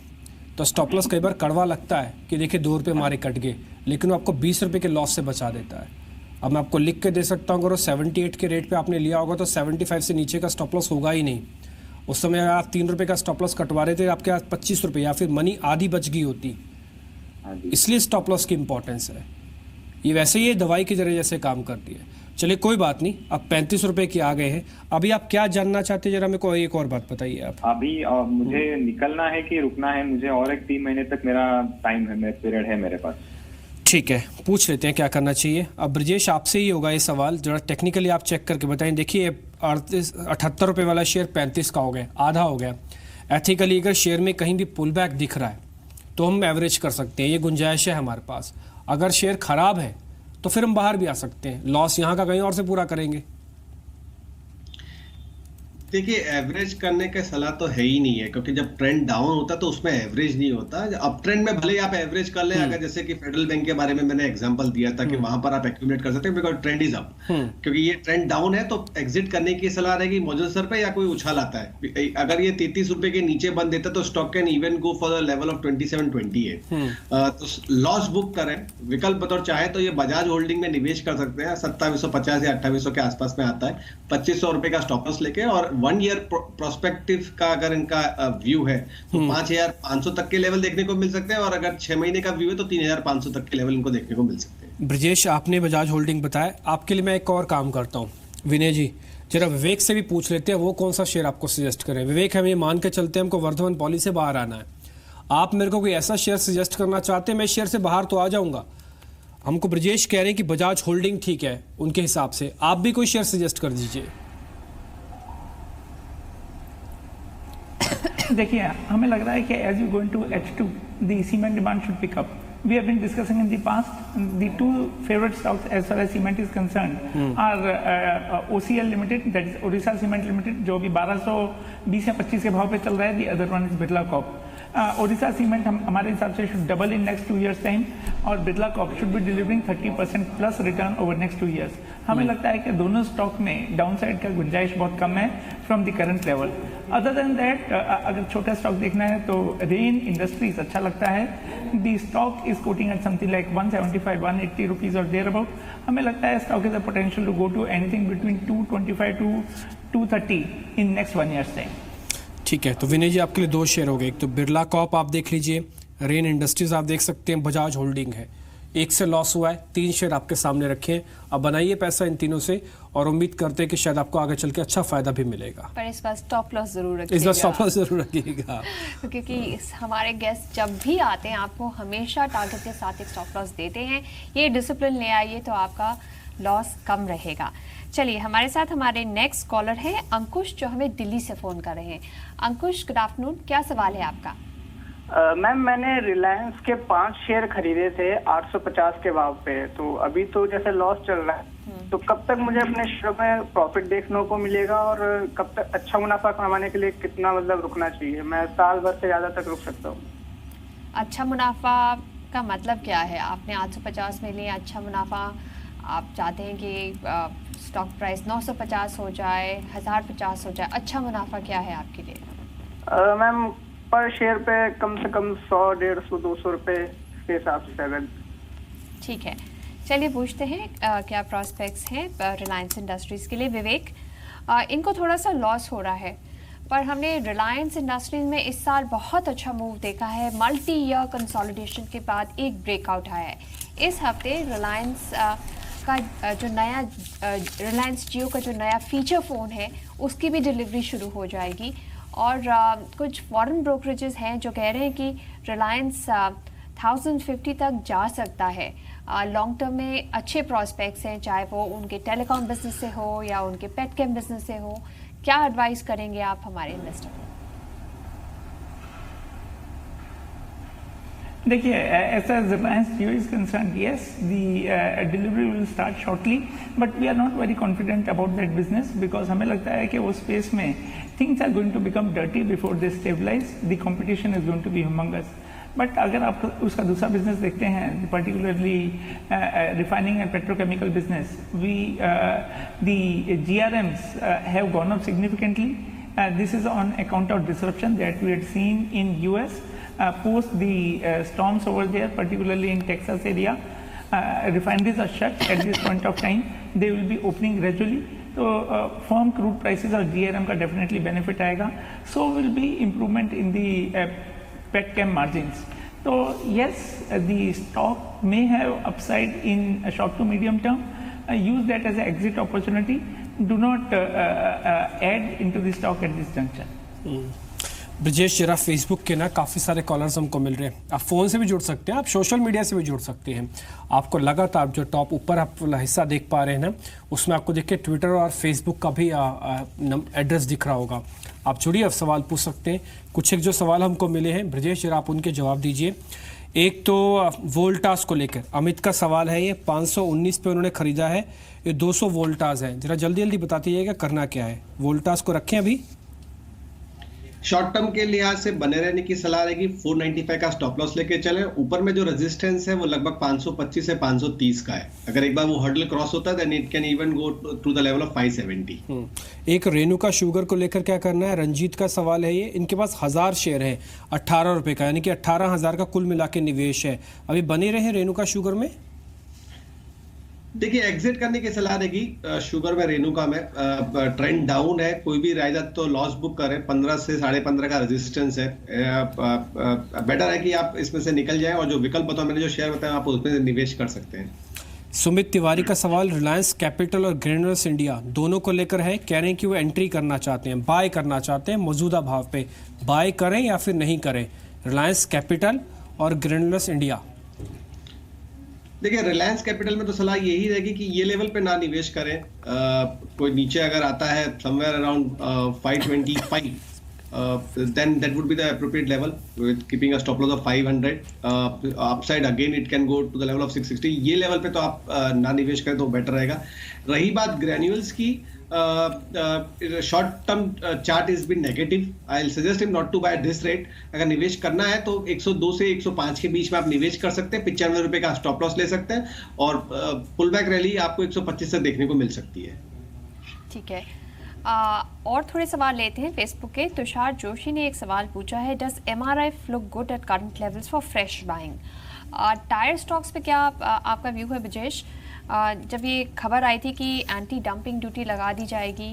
तो स्टॉप लॉस कई बार कड़वा लगता है कि देखिए 2 रुपये हमारे कट गए, लेकिन वो आपको 20 रुपये के लॉस से बचा देता है। अब मैं आपको लिख के दे सकता हूँ, अगर 78 के रेट पे आपने लिया होगा तो 75 से नीचे का स्टॉप लॉस होगा ही नहीं। उस समय अगर आप 3 रुपये का स्टॉप लॉस कटवा रहे थे, आपके पास 25 रुपये या फिर मनी आधी बच गई होती। इसलिए स्टॉप लॉस की इंपॉर्टेंस है। ये वैसे ही दवाई की जरिए जैसे काम करती है। चलिए कोई बात नहीं, अब 35 रुपये की आ गए हैं। अभी आप क्या जानना चाहते हैं, जरा मेरे को एक और बात बताइए आप। अभी मुझे निकलना है कि रुकना है? मुझे और एक 3 महीने तक मेरा टाइम है, पीरियड है मेरे पास। ठीक है, पूछ लेते हैं क्या करना चाहिए। अब ब्रजेश आपसे ही होगा ये सवाल, जरा टेक्निकली आप चेक करके बताएं। देखिए 78 रुपये वाला शेयर 35 का हो गया, आधा हो गया। एथिकली अगर शेयर में कहीं भी पुल बैक दिख रहा है तो हम एवरेज कर सकते हैं, ये गुंजाइश है हमारे पास। अगर शेयर खराब है तो फिर हम बाहर भी आ सकते हैं, लॉस यहाँ का कहीं और से पूरा करेंगे। देखिए एवरेज करने का सलाह तो है ही नहीं है, क्योंकि जब ट्रेंड डाउन होता है तो उसमें एवरेज नहीं होता। अप ट्रेंड में भले ही आप एवरेज कर लें, अगर जैसे कि फेडरल बैंक के बारे में मैंने एग्जांपल दिया था कि वहां पर आप एक्यूमुलेट कर सकते हैं बिकॉज ट्रेंड इज अप। क्योंकि ये ट्रेंड डाउन है तो एग्जिट करने की सलाह रहेगी मौजूदा स्तर पे या कोई उछाल आता है। अगर ये 33 रुपए के नीचे बंद देता है तो stock can even go for the level of 27-28। तो लॉस बुक करें। विकल्प बतौर चाहे तो ये बजाज होल्डिंग में निवेश कर सकते हैं, 2750 या 2800 के आसपास में आता है, 2500 रुपए का स्टॉप लॉस लेके। और 1 ईयर प्रोस्पेक्टिव का अगर इनका व्यू है तो 5500 तक के लेवल देखने को मिल सकते हैं, और अगर 6 महीने का व्यू है तो 3500 तक के लेवल इनको देखने को मिल सकते हैं। ब्रजेश आपने बजाज होल्डिंग बताया, आपके लिए मैं एक और काम करता हूँ। विनय जी जरा विवेक से भी पूछ लेते हैं वो कौन सा शेयर आपको सजेस्ट करें। विवेक, हम ये मान के चलते हैं हमको वर्धमान पॉली से बाहर आना है, आप मेरे को कोई ऐसा शेयर सजेस्ट करना चाहते हैं, मैं शेयर से बाहर तो आ जाऊंगा। हमको ब्रजेश कह रहे हैं कि बजाज होल्डिंग ठीक है उनके हिसाब से, आप भी कोई शेयर सजेस्ट कर दीजिए। देखिए हमें लग रहा है कि as you going to H2 the cement demand should pick up. We have been discussing in the past, the two favorite stocks as far as cement is concerned are OCL Limited, that is Odisha Cement Limited, जो अभी 1220 या 25 के भाव पे चल रहा है। The other one is Birla Corp. Odisha Cement हमारे हिसाब से should double in next 2 years time, और Birla Corp should be delivering 30% plus return over next 2 years. हमें लगता है कि दोनों स्टॉक में डाउनसाइड का गुंजाइश बहुत कम है from the current level. Other than that अगर छोटा स्टॉक देखना है तो रेन इंडस्ट्रीज अच्छा लगता है। The stock is quoting at something like 175-180 rupees और देयर अबाउट। हमें लगता है stock is a potential to go to anything between 225 to 230 in next 1 years time. ठीक है, तो विनय जी आपके लिए 2 शेयर हो गए। एक तो बिरला कॉप आप देख लीजिए, रेन इंडस्ट्रीज आप देख सकते हैं, बजाज होल्डिंग है। 1 से लॉस हुआ है, 3 शेयर आपके सामने रखे हैं। अब बनाइए पैसा इन तीनों से और उम्मीद करते हैं कि शायद आपको आगे चल के अच्छा फायदा भी मिलेगा। पर इस बार स्टॉप लॉस जरूर रखिएगा। इस बार स्टॉप लॉस जरूर रखिएगा क्योंकि हमारे गेस्ट जब भी आते हैं आपको हमेशा टारगेट के साथ एक स्टॉप लॉस देते हैं। ये डिसिप्लिन ले आइए तो आपका लॉस कम रहेगा। चलिए हमारे साथ हमारे नेक्स्ट कॉलर है अंकुश, जो हमें दिल्ली से फोन कर रहे हैं। अंकुश गुड आफ्टरनून, क्या सवाल है आपका? मैम मैंने रिलायंस के 5 शेयर खरीदे थे 850 के भाव पे, तो अभी तो जैसे लॉस चल रहा है, तो कब तक मुझे अपने शेयर में प्रॉफिट देखने को मिलेगा और कब तक अच्छा मुनाफा कमाने के लिए कितना मतलब रुकना चाहिए? मैं साल भर से ज्यादा तक रुक सकता हूँ। अच्छा मुनाफा का मतलब क्या है? आपने 850 में लिया अच्छा मुनाफा, आप चाहते हैं कि स्टॉक प्राइस 950 हो जाए, 1050 हो जाए, अच्छा मुनाफा क्या है आपके लिए? मैम पर शेयर पे कम से कम 100, 150, 200 रुपए के हिसाब से अगर। ठीक है, चलिए पूछते हैं क्या प्रॉस्पेक्ट्स हैं रिलायंस इंडस्ट्रीज के लिए। विवेक, इनको थोड़ा सा लॉस हो रहा है, पर हमने रिलायंस इंडस्ट्रीज में इस साल बहुत अच्छा मूव देखा है। मल्टी ईयर कंसोलिडेशन के बाद एक ब्रेकआउट आया है। इस हफ्ते रिलायंस का जो नया रिलायंस जियो का जो नया फीचर फ़ोन है उसकी भी डिलीवरी शुरू हो जाएगी। और कुछ फॉरेन ब्रोकरेजेस हैं जो कह रहे हैं कि रिलायंस 1050 तक जा सकता है। लॉन्ग टर्म में अच्छे प्रॉस्पेक्ट्स हैं, चाहे वो उनके टेलीकॉम बिजनेस से हो या उनके पेटकेम बिजनेस से हो। क्या एडवाइस करेंगे आप हमारे इन्वेस्टर को? देखिए, as far as Reliance Jio is concerned, yes, the delivery will start shortly, but we are not very confident about that business because हमें लगता है कि वो space में things are going to become dirty before they stabilize. The competition is going to be humongous. But अगर आप उसका दूसरा business देखते हैं, particularly refining and petrochemical business, the GRMs have gone up significantly. This is on account of disruption that we had seen in US. Post the storms over there, particularly in Texas area. refineries are shut at this point of time. They will be opening gradually. तो firm crude prices और GRM का definitely benefit आएगा. So will be improvement in the petchem margins. So yes, the stock may have upside in a short to medium term. Use that as an exit opportunity. Do not add into the stock at this juncture. Brajesh, जरा फेसबुक के ना काफ़ी सारे कॉलर्स हमको मिल रहे हैं. आप फ़ोन से भी जुड़ सकते हैं, आप सोशल मीडिया से भी जुड़ सकते हैं. आपको लगातार जो टॉप ऊपर आप हिस्सा देख पा रहे हैं ना, उसमें आपको देखिए ट्विटर और फेसबुक का भी एड्रेस दिख रहा होगा. आप जुड़िए, आप सवाल पूछ सकते हैं. कुछ एक जो सवाल हमको मिले हैं ब्रजेश, जरा आप उनके जवाब दीजिए. एक तो वोल्टास को लेकर अमित का सवाल है. ये 519 पे उन्होंने ख़रीदा है, ये 200 वोल्टास है. जरा जल्दी जल्दी बता दीजिएगा करना क्या है. वोल्टास को रखें अभी? शॉर्ट टर्म के लिहाज से बने रहने की सलाह रहेगी. 495 का स्टॉप लॉस लेके चलें. ऊपर में जो रेजिस्टेंस है वो लगभग 525 से 530 का है. अगर एक बार वो हर्डल क्रॉस होता है then it can even go to the level of 570. एक रेणुका शुगर को लेकर क्या करना है, रंजीत का सवाल है. ये इनके पास 1000 शेयर है 18 रुपए का, यानी कि 18,000 का कुल मिला के निवेश है. अभी बने रहे रेणुका शुगर में? देखिए, एग्जिट करने की सलाह रहेगी शुगर में, रेणुका में. ट्रेंड डाउन है, कोई भी राइज तो लॉस बुक करें. 15 से 15.5 का रेजिस्टेंस है. बेटर है कि आप इसमें से निकल जाएं और जो विकल्प बताओ, मैंने जो शेयर बताया आप उसमें निवेश कर सकते हैं. सुमित तिवारी का सवाल रिलायंस कैपिटल और ग्रैन्युलस इंडिया दोनों को लेकर है. कह रहे हैं कि वो एंट्री करना चाहते हैं, बाय करना चाहते हैं मौजूदा भाव पे. बाय करें या फिर नहीं करें रिलायंस कैपिटल और ग्रैन्युलस इंडिया? देखिए, रिलायंस कैपिटल में तो सलाह यही रहेगी कि ये लेवल पे ना निवेश करें. कोई नीचे अगर आता है somewhere around 525 then that would be the appropriate level with keeping a stop loss of 500. Upside again it can go to the level of 660. ये लेवल पे तो आप ना निवेश करें तो बेटर रहेगा. रही बात ग्रैन्यूल्स की, short term chart is been negative. I will suggest him not to buy this rate. अगर निवेश करना है तो 102 से 105 के बीच में आप निवेश कर सकते हैं. 95 रुपए का स्टॉप लॉस ले सकते हैं और पुल बैक रैली आपको 125 से देखने को मिल सकती है. ठीक है, और थोड़े सवाल लेते हैं फेसबुक के. तुषार जोशी ने एक सवाल पूछा है, does MRF look good at current levels for fresh buying? Tyre stocks पे क्या आपका व्यू है ब्रजेश? जब ये खबर आई थी कि एंटी डंपिंग ड्यूटी लगा दी जाएगी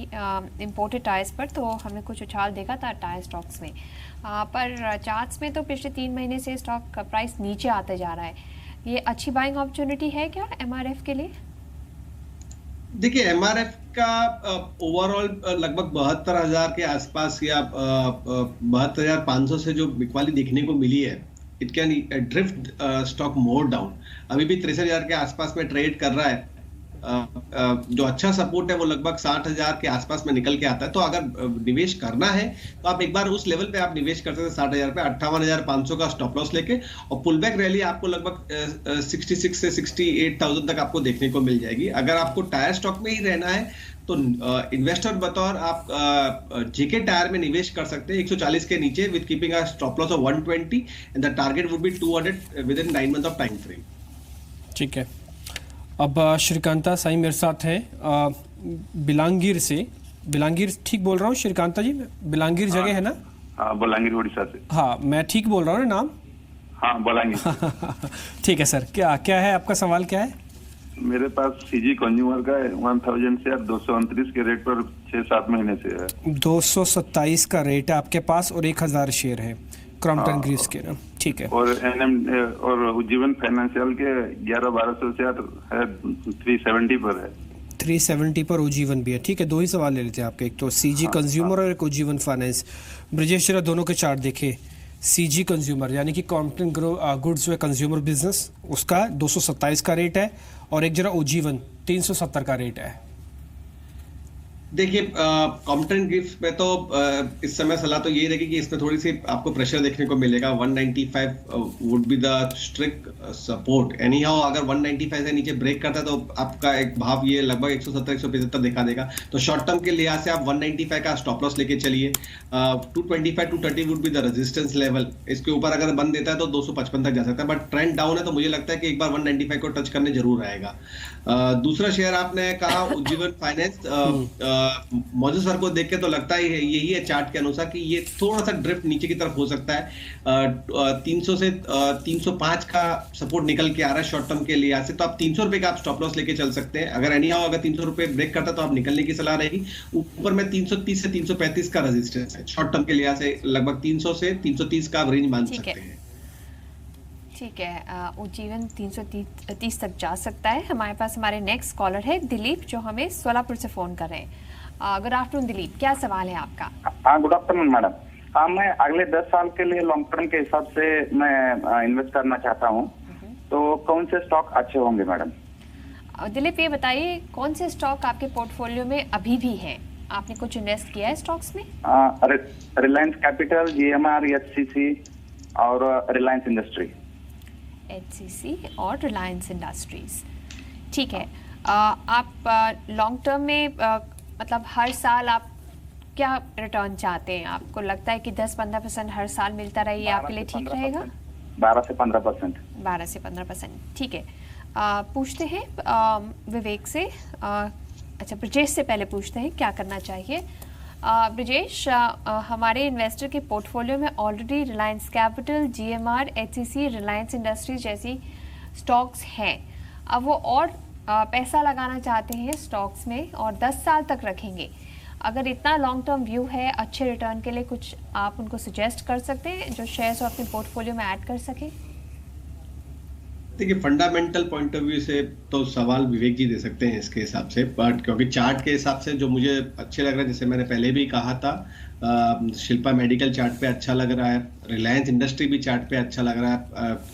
इंपोर्टेड टायर्स पर, तो हमने कुछ उछाल देखा था टायर स्टॉक्स में. पर चार्ट्स में तो पिछले 3 महीने से स्टॉक का प्राइस नीचे आता जा रहा है. ये अच्छी बाइंग अपॉर्चुनिटी है क्या MRF के लिए? देखिए, MRF का ओवरऑल लगभग 72,000 के आसपास या 72,500 से जो बिकवाली देखने को मिली है, it can drift stock more down. अभी भी 63,000 के आसपास में ट्रेड कर रहा है. जो अच्छा सपोर्ट है वो लगभग 60,000 के आसपास में निकल के आता है. तो अगर निवेश करना है तो आप एक बार उस लेवल पे आप निवेश कर सकते हैं 60,000 पे, 58,500 का स्टॉप लॉस लेके. और पुल बैक रैली आपको लगभग 66 से 68,000 तक आपको देखने को मिल जाएगी. अगर आपको टायर स्टॉक में ही रहना है तो इन्वेस्टर बतौर आप जेके टायर में निवेश कर सकते हैं 140 के नीचे with keeping a stop loss of 120 and the target would be 200 with in 9 month of time frame. ठीक है, अब श्रीकांता साई मेरे साथ हैं बिलांगीर से. बिलांगीर ठीक बोल रहा हूँ श्रीकांता जी? बिलांगीर जगह है ना? हाँ, बिलांगीर उड़ीसा से. हाँ, मैं ठीक बोल रहा हूँ ना नाम? हाँ, बिलांगीर. ठीक है सर, क्या है आपका सवाल, क्या है? मेरे पास सीजी कंज्यूमर का 1000 शेयर 229 के रेट पर 6-7 महीने से है. 227 का रेट है आपके पास और 1000 शेयर है क्रॉम्पटन ग्रीव्स के ना. ठीक है. और और उज्जीवन फाइनेंशियल के 1100-1200 शेयर है 370 पर है. 370 पर उज्जीवन भी है. ठीक है, 2 ही सवाल ले लेते हैं आपके, एक तो सीजी कंज्यूमर और एक उज्जीवन फाइनेंस. ब्रजेश जरा दोनों के चार्ट देखे. सीजी कंज्यूमर यानी कि क्रॉम्पटन गुड्स जो है कंज्यूमर बिजनेस, उसका 227 का रेट है और एक जरा उज्जीवन 370 का रेट है. देखिए, क्रॉम्पटन गिफ्ट में तो इस समय सलाह तो यही रहेगी कि इसमें थोड़ी सी आपको प्रेशर देखने को मिलेगा. 195 would be the strict support. Any how अगर 195 से नीचे ब्रेक करता है तो आपका एक भाव ये लगभग 170-175 दिखा देगा. तो शॉर्ट टर्म के लिहाज से आप 195 का स्टॉप लॉस लेके चलिए. 225-230 would be the resistance level. इसके ऊपर अगर बंद देता है तो 255 तक जा सकता है. बट ट्रेंड डाउन है तो मुझे लगता है कि एक बार 195 को टच करने जरूर आएगा. दूसरा शेयर आपने कहा उज्जीवन फाइनेंस. मौजूद सर को देख के तो लगता ही है, यही है चार्ट के अनुसार, कि ये थोड़ा सा ड्रिफ्ट नीचे की तरफ हो सकता है। 300 से 305 का सपोर्ट निकल के आ रहा है शॉर्ट टर्म के लिए से, तो आप 300 रुपए का आप स्टॉप लॉस लेके चल सकते हैं। अगर एनी हाउ अगर 300 रुपए ब्रेक करता तो आप निकलने की सलाह रहेगी। ऊपर में 330 से 335 का रेजिस्टेंस है शॉर्ट टर्म के लिए से, लगभग 300 से 330 का रेंज मान सकते हैं। ठीक है, उज्जीवन 330 तक जा सकता है। हमारे पास हमारे नेक्स्ट कॉलर है दिलीप, जो हमें सोलापुर से फोन कर रहे हैं। गुड आफ्टरनून दिलीप, क्या सवाल है आपका? हाँ, गुड आफ्टरनून मैडम। हाँ, मैं अगले 10 साल के लिए लॉन्ग टर्म के हिसाब से मैं इन्वेस्ट करना चाहता हूँ, तो कौन से स्टॉक अच्छे होंगे मैडम? दिलीप, ये बताइए कौन से स्टॉक आपके पोर्टफोलियो में अभी भी हैं? आपने कुछ इन्वेस्ट किया है स्टॉक्स में? रिलायंस कैपिटल, GMR, HCC और रिलायंस इंडस्ट्री। HCC और रिलायंस इंडस्ट्रीज, ठीक है। आप लॉन्ग टर्म में मतलब हर साल आप क्या रिटर्न चाहते हैं? आपको लगता है कि 10-15% हर साल मिलता रहे, ये आपके लिए ठीक रहेगा? 12 से 15%। 12 से 15%, ठीक है। पूछते हैं विवेक से, अच्छा ब्रजेश से पहले पूछते हैं क्या करना चाहिए। ब्रजेश, हमारे इन्वेस्टर के पोर्टफोलियो में already Reliance capital, GMR, HCC, Reliance industries जैसी स्टॉक्स हैं। अब वो और पैसा लगाना चाहते हैं स्टॉक्स में और 10 साल तक रखेंगे। अगर इतना लॉन्ग टर्म व्यू है अच्छे रिटर्न के लिए, कुछ आप उनको सजेस्ट कर सकते हैं जो शेयर्स अपने पोर्टफोलियो में ऐड कर सके? देखिए, फंडामेंटल पॉइंट ऑफ व्यू से तो सवाल विवेक जी दे सकते हैं इसके हिसाब से, बट क्योंकि चार्ट के हिसाब से जो मुझे अच्छे लग रहा है, जैसे मैंने पहले भी कहा था, शिल्पा मेडिकल चार्ट पे अच्छा लग रहा है, रिलायंस इंडस्ट्री भी चार्ट पे अच्छा लग रहा है।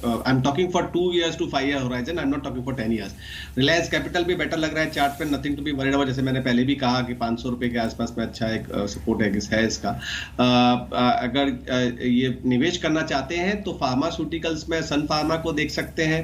I am talking for 2 years to 5 year horizon, I am not talking for 10 years। Reliance capital भी बेटर लग रहा है चार्ट पे, nothing to be worried about. जैसे मैंने पहले भी कहा कि 500 रुपए के आसपास में अच्छा एक सपोर्ट है इसका। अगर ये निवेश करना चाहते हैं तो फार्मास्यूटिकल्स में सन फार्मा को देख सकते हैं,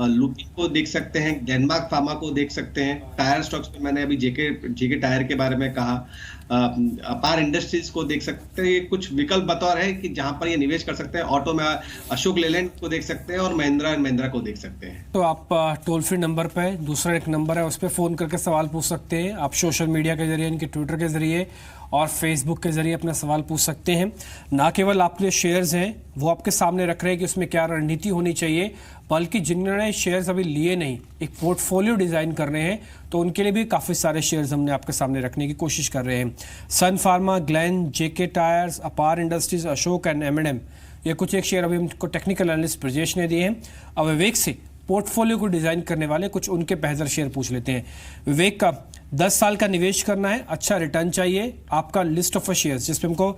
लुपिन को देख सकते हैं, ग्लेनमार्क फार्मा को देख सकते हैं। टायर स्टॉक्स में मैंने अभी जेके टायर के बारे में कहा, अपार इंडस्ट्रीज को देख सकते हैं। ये कुछ विकल्प बतौर है कि जहां पर ये निवेश कर सकते हैं। ऑटो में अशोक लेलैंड को देख सकते हैं और महिंद्रा एंड महिंद्रा को देख सकते हैं। तो आप टोल फ्री नंबर पे, दूसरा एक नंबर है, उस पर फोन करके सवाल पूछ सकते हैं। आप सोशल मीडिया के जरिए, इनके ट्विटर के जरिए और फेसबुक के जरिए अपना सवाल पूछ सकते हैं। ना केवल आपके शेयर्स हैं वो आपके सामने रख रहे हैं कि उसमें क्या रणनीति होनी चाहिए, बल्कि जिन्होंने शेयर्स अभी लिए नहीं, एक पोर्टफोलियो डिजाइन करने हैं, तो उनके लिए भी काफ़ी सारे शेयर्स हमने आपके सामने रखने की कोशिश कर रहे हैं। सन फार्मा, ग्लेन, जेके टायर्स, अपार इंडस्ट्रीज, अशोक एंड M&M, ये कुछ एक शेयर अभी हमको टेक्निकल एनालिस्ट ब्रजेश ने दिए हैं। अब विवेक से पोर्टफोलियो को डिजाइन करने वाले कुछ उनके बेहतर शेयर पूछ लेते हैं। विवेक का 10 साल का निवेश करना है, अच्छा रिटर्न चाहिए, आपका लिस्ट ऑफ शेयर्स जिसपे हमको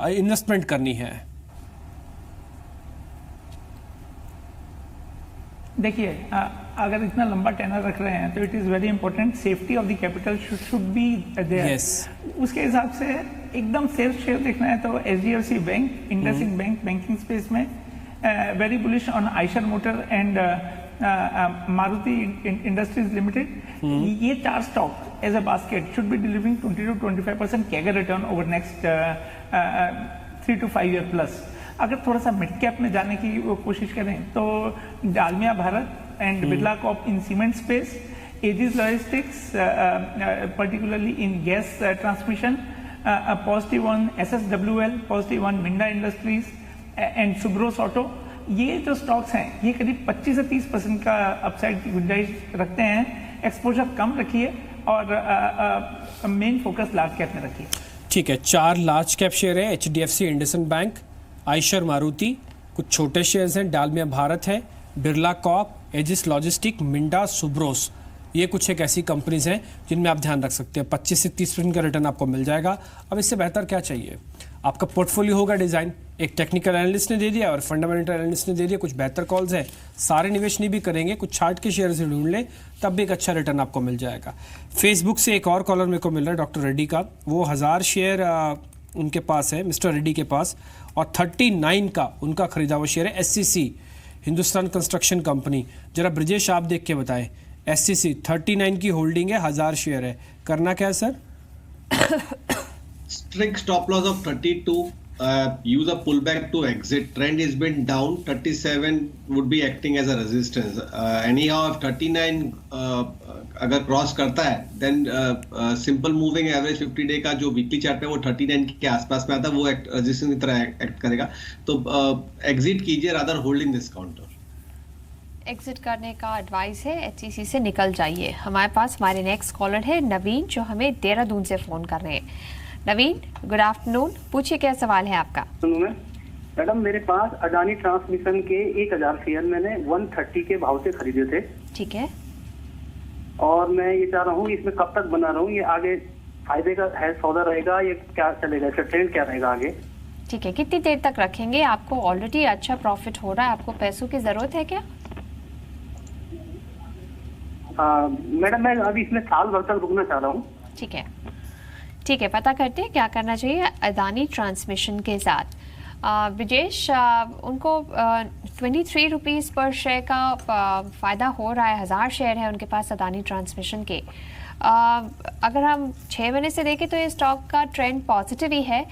इन्वेस्टमेंट करनी है। देखिए, अगर इतना लंबा टेनर रख रहे हैं तो it is very important, safety of the capital should be there. उसके हिसाब से एकदम सेफ शेयर देखना है तो HDFC bank, IndusInd bank, banking space में very bullish on Eicher motor and Maruti industries limited. ये 4 stock as a basket should be delivering 20 to 25% CAGR return over next 3 to 5 year plus. अगर थोड़ा सा मिड कैप में जाने की कोशिश करें तो Dalmia Bharat and Birla corp in cement space, Aegis logistics particularly in gas transmission, positive on SSWL, positive on Minda industries and Subros auto. ये जो स्टॉक्स हैं ये करीब 25 से 30% का अपसाइड की गुंजाइश रखते हैं। एक्सपोजर कम रखिए और मेन फोकस लार्ज कैप में रखिए। ठीक है, 4 लार्ज कैप शेयर है, HDFC, इंडसइंड बैंक, आइशर मारुति, कुछ छोटे शेयर्स हैं, डालमिया भारत है, Birla Corp, edges logistic, Minda, Subros. ये कुछ एक ऐसी कंपनीज हैं जिनमें आप ध्यान रख सकते हैं। 25 से 30% का रिटर्न आपको मिल जाएगा। अब इससे बेहतर क्या चाहिए? आपका पोर्टफोलियो होगा डिज़ाइन, एक टेक्निकल एनालिस्ट ने दे दिया और फंडामेंटल एनालिस्ट ने दे दिया, कुछ बेहतर कॉल्स हैं। सारे निवेश नहीं भी करेंगे, कुछ चार्ट के शेयर से ढूंढ लें, तब भी एक अच्छा रिटर्न आपको मिल जाएगा। फेसबुक से एक और कॉलर मेरे को मिल रहा है, डॉक्टर रेड्डी का। वो 1000 शेयर उनके पास है, मिस्टर रेड्डी के पास, और 39 का उनका खरीदा हुआ शेयर है SCC, हिंदुस्तान कंस्ट्रक्शन कंपनी। जरा ब्रजेश आप देख के बताएं, SCC 39 की होल्डिंग है, 1000 शेयर है, करना क्या है sir? Strict stop loss of 32 use a pullback to exit. Trend has been down. 37 would be acting as a resistance. Anyhow, if 39 अगर क्रॉस करता है, then simple moving average 50 day का जो वीकली चार्ट है वो 39 के आसपास में आता है, वो रेजिस्टेंस की तरह एक्ट करेगा. तो एग्जिट कीजिए rather holding this counter. Exit करने का एडवाइस है, HCC से निकल जाइए. हमारे पास हमारे नेक्स्ट कॉलर है नवीन, जो हमें देहरादून से फ़ोन कर रहे हैं. नवीन, गुड आफ्टरनून, पूछिए क्या सवाल है आपका. मैडम, मेरे पास अडानी ट्रांसमिशन के 1000 शेयर मैंने 130 के भाव से खरीदे थे. ठीक है. और मैं ये चाह रहा हूँ इसमें कब तक बना रहूँ, ये आगे फायदे का है सौदा रहेगा, ये क्या चलेगा, इसका ट्रेंड क्या रहेगा आगे. ठीक है, कितनी देर तक रखेंगे? आपको ऑलरेडी अच्छा प्रॉफिट हो रहा है, आपको पैसों की ज़रूरत है क्या? मैडम, मैं अभी इसमें साल भर तक रुकना चाह रहा हूँ. ठीक है, ठीक है, पता करते हैं क्या करना चाहिए अदानी ट्रांसमिशन के साथ. ब्रिजेश, उनको 23 रुपीज़ पर शेयर का फ़ायदा हो रहा है. 1000 शेयर है उनके पास अदानी ट्रांसमिशन के. अगर हम 6 महीने से देखें तो ये स्टॉक का ट्रेंड पॉजिटिव ही है.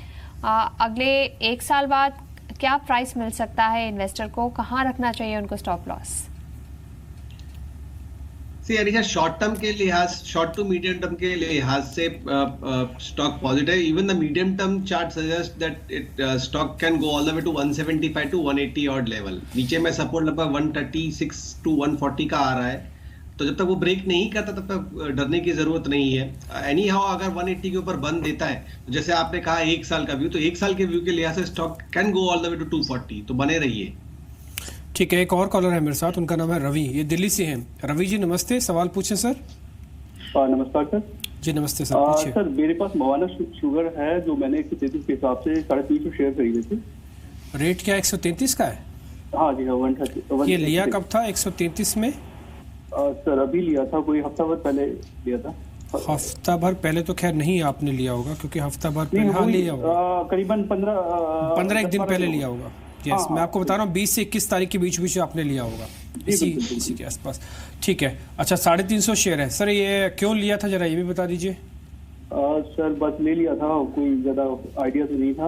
अगले 1 साल बाद क्या प्राइस मिल सकता है इन्वेस्टर को, कहाँ रखना चाहिए उनको स्टॉप लॉस? शॉर्ट टर्म के लिहाज, शॉर्ट टू मीडियम टर्म के लिहाज से stock positive. Even the medium term chart suggest that it stock can go all the way to 175 to 180 odd level. नीचे में सपोर्ट लगभग 136 टू 140 का आ रहा है. तो जब तक वो ब्रेक नहीं करता तब तक डरने की जरूरत नहीं है. एनी हाउ अगर 180 के ऊपर बंद देता है, तो जैसे आपने कहा 1 साल का व्यू, तो 1 साल के व्यू के लिहाज से stock can go all the way to 240. तो बने रहिए. ठीक है, एक और कॉलर है मेरे साथ, उनका नाम है रवि, ये दिल्ली से हैं. रवि जी नमस्ते, सवाल पूछें सर. नमस्कार सर. जी नमस्ते सर, पूछिए. सर, मेरे पास मवाना शुगर है, जो मैंने 133 के हिसाब से 350 शेयर खरीदे थे. रेट क्या 133 का है? हाँ जी, हाँ, 130. ये लिया कब था 133 में? सर अभी लिया था, कोई हफ्ता भर पहले लिया था. हफ्ता भर पहले तो खैर नहीं आपने लिया होगा, क्योंकि हफ्ता भर पहले हाँ लिया होगा, करीबन 15 एक दिन पहले लिया होगा. यस, मैं आपको बता रहा हूँ 20 से 21 तारीख के बीच आपने लिया होगा, इसी के आसपास. ठीक है, अच्छा 350 शेयर है सर. ये क्यों लिया था, जरा ये भी बता दीजिए. सर बस ले लिया था, कोई ज़्यादा आइडिया तो नहीं था.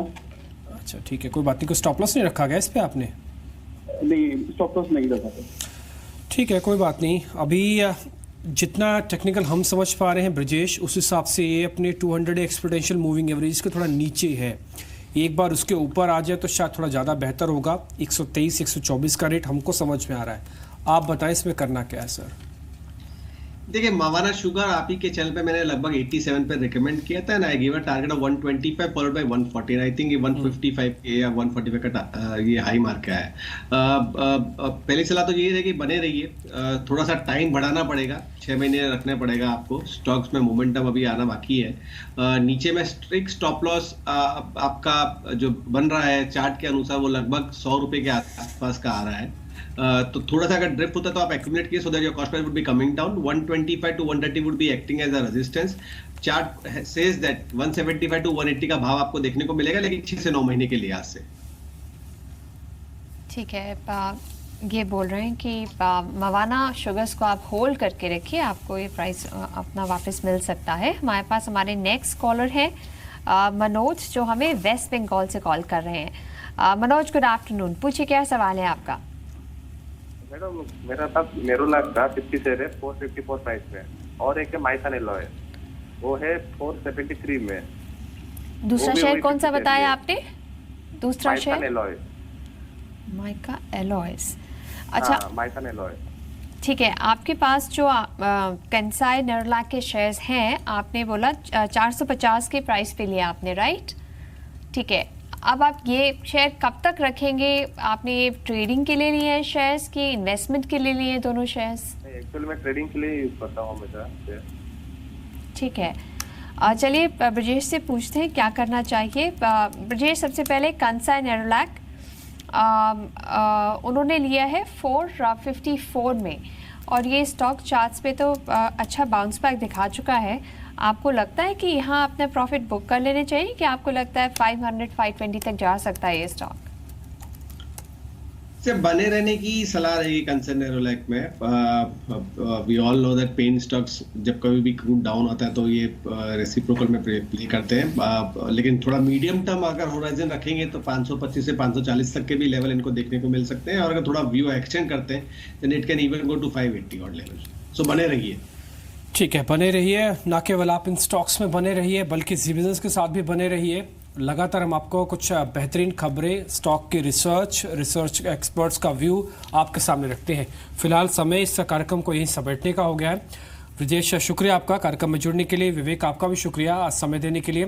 अच्छा ठीक है, कोई बात नहीं. कोई स्टॉप लॉस नहीं रखा गया इस पे आपने? नहीं, स्टॉप लॉस नहीं रखा था. ठीक है, कोई बात नहीं. अभी जितना टेक्निकल हम समझ पा रहे हैं ब्रजेश, उस हिसाब से ये अपने 200 एक्सपोनेंशियल मूविंग एवरेज के थोड़ा नीचे है. एक बार उसके ऊपर आ जाए तो शायद थोड़ा ज़्यादा बेहतर होगा. 123 124 का रेट हमको समझ में आ रहा है. आप बताएं इसमें करना क्या है सर. देखिए, मवाना शुगर आप ही के चैनल पे मैंने लगभग 87 पे रिकमेंड किया था ना. I give a target of 125 followed by 140. I think ये 155 के या 145 का ये हाई मार्क है. पहली सलाह तो ये है कि बने रहिए. थोड़ा सा टाइम बढ़ाना पड़ेगा, 6 महीने रखने पड़ेगा आपको. स्टॉक्स में मोमेंटम अभी आना बाकी है. नीचे में स्ट्रिक्ट स्टॉप लॉस आपका जो बन रहा है चार्ट के अनुसार, वो लगभग 100 रुपये के आसपास का आ रहा है. तो थोड़ा सा अगर ड्रिप होता है तो आप एक्यूमुलेट कीजिए, so that your cost price would be coming down. 125 to 130 would be acting as a resistance. Chart says that 175 to 180 का भाव आपको देखने को मिलेगा, लेकिन 6 से 9 महीने के लिहाज से. ठीक है, ये बोल रहे हैं कि मवाना शुगर्स को आप होल्ड करके रखिए, आपको ये प्राइस अपना वापस मिल सकता है. हमारे पास हमारे नेक्स्ट कॉलर है मनोज, जो हमें वेस्ट बंगाल से कॉल कर रहे हैं. मनोज, गुड आफ्टरनून, पूछिए क्या सवाल है आपका. मैडम, मेरा पास नेरोलैक का 50 शेयर है 454 प्राइस में, और एक है माइथन एलॉय, वो है 473 में. दूसरा शेयर कौन सा बताया आपने? दूसरा शेयर माइका एलॉयज. अच्छा, माइथन एलॉय. ठीक है, आपके पास जो कंसाई नेरोलैक के शेयर्स हैं, आपने बोला 450 के प्राइस पे लिया आपने, राइट? ठीक है, अब आप ये शेयर कब तक रखेंगे? आपने ये ट्रेडिंग के लिए लिए हैं शेयर्स की इन्वेस्टमेंट के लिए लिए हैं दोनों शेयर्स? एक्चुअली मैं ट्रेडिंग के लिए यूज करता हूँ हमेशा. ठीक है, चलिए ब्रजेश से पूछते हैं क्या करना चाहिए. ब्रजेश, सबसे पहले कंसाई नेरोलैक उन्होंने लिया है 454 में, और ये स्टॉक चार्ट्स पे तो अच्छा बाउंस बैक दिखा चुका है. आपको लगता है कि यहाँ अपने प्रॉफिट बुक कर लेने चाहिए, कि आपको लगता है 500 520 तक जा सकता है ये स्टॉक? से बने रहने की सलाह रहेगी कंसर्न नेरोलैक में। We all know that paint stocks जब कभी भी क्रूड डाउन होता है तो ये रेसिप्रोकल में प्ले करते हैं, लेकिन थोड़ा मीडियम टर्म अगर होराइजन रखेंगे तो 525 से 540 तक के भी लेवल इनको देखने को मिल सकते हैं, और अगर थोड़ा व्यू एक्सटेंड करते हैं then it can even go to 580 odd level. So बने रहिए। ठीक है, बने रहिए, ना केवल आप इन स्टॉक्स में बने रहिए बल्कि बिजनेस के साथ भी बने रहिए। लगातार हम आपको कुछ बेहतरीन खबरें, स्टॉक की रिसर्च एक्सपर्ट्स का व्यू आपके सामने रखते हैं। फिलहाल समय इस कार्यक्रम को यहीं समेटने का हो गया है। ब्रिजेश, शुक्रिया आपका कार्यक्रम में जुड़ने के लिए। विवेक, आपका भी शुक्रिया आज समय देने के लिए।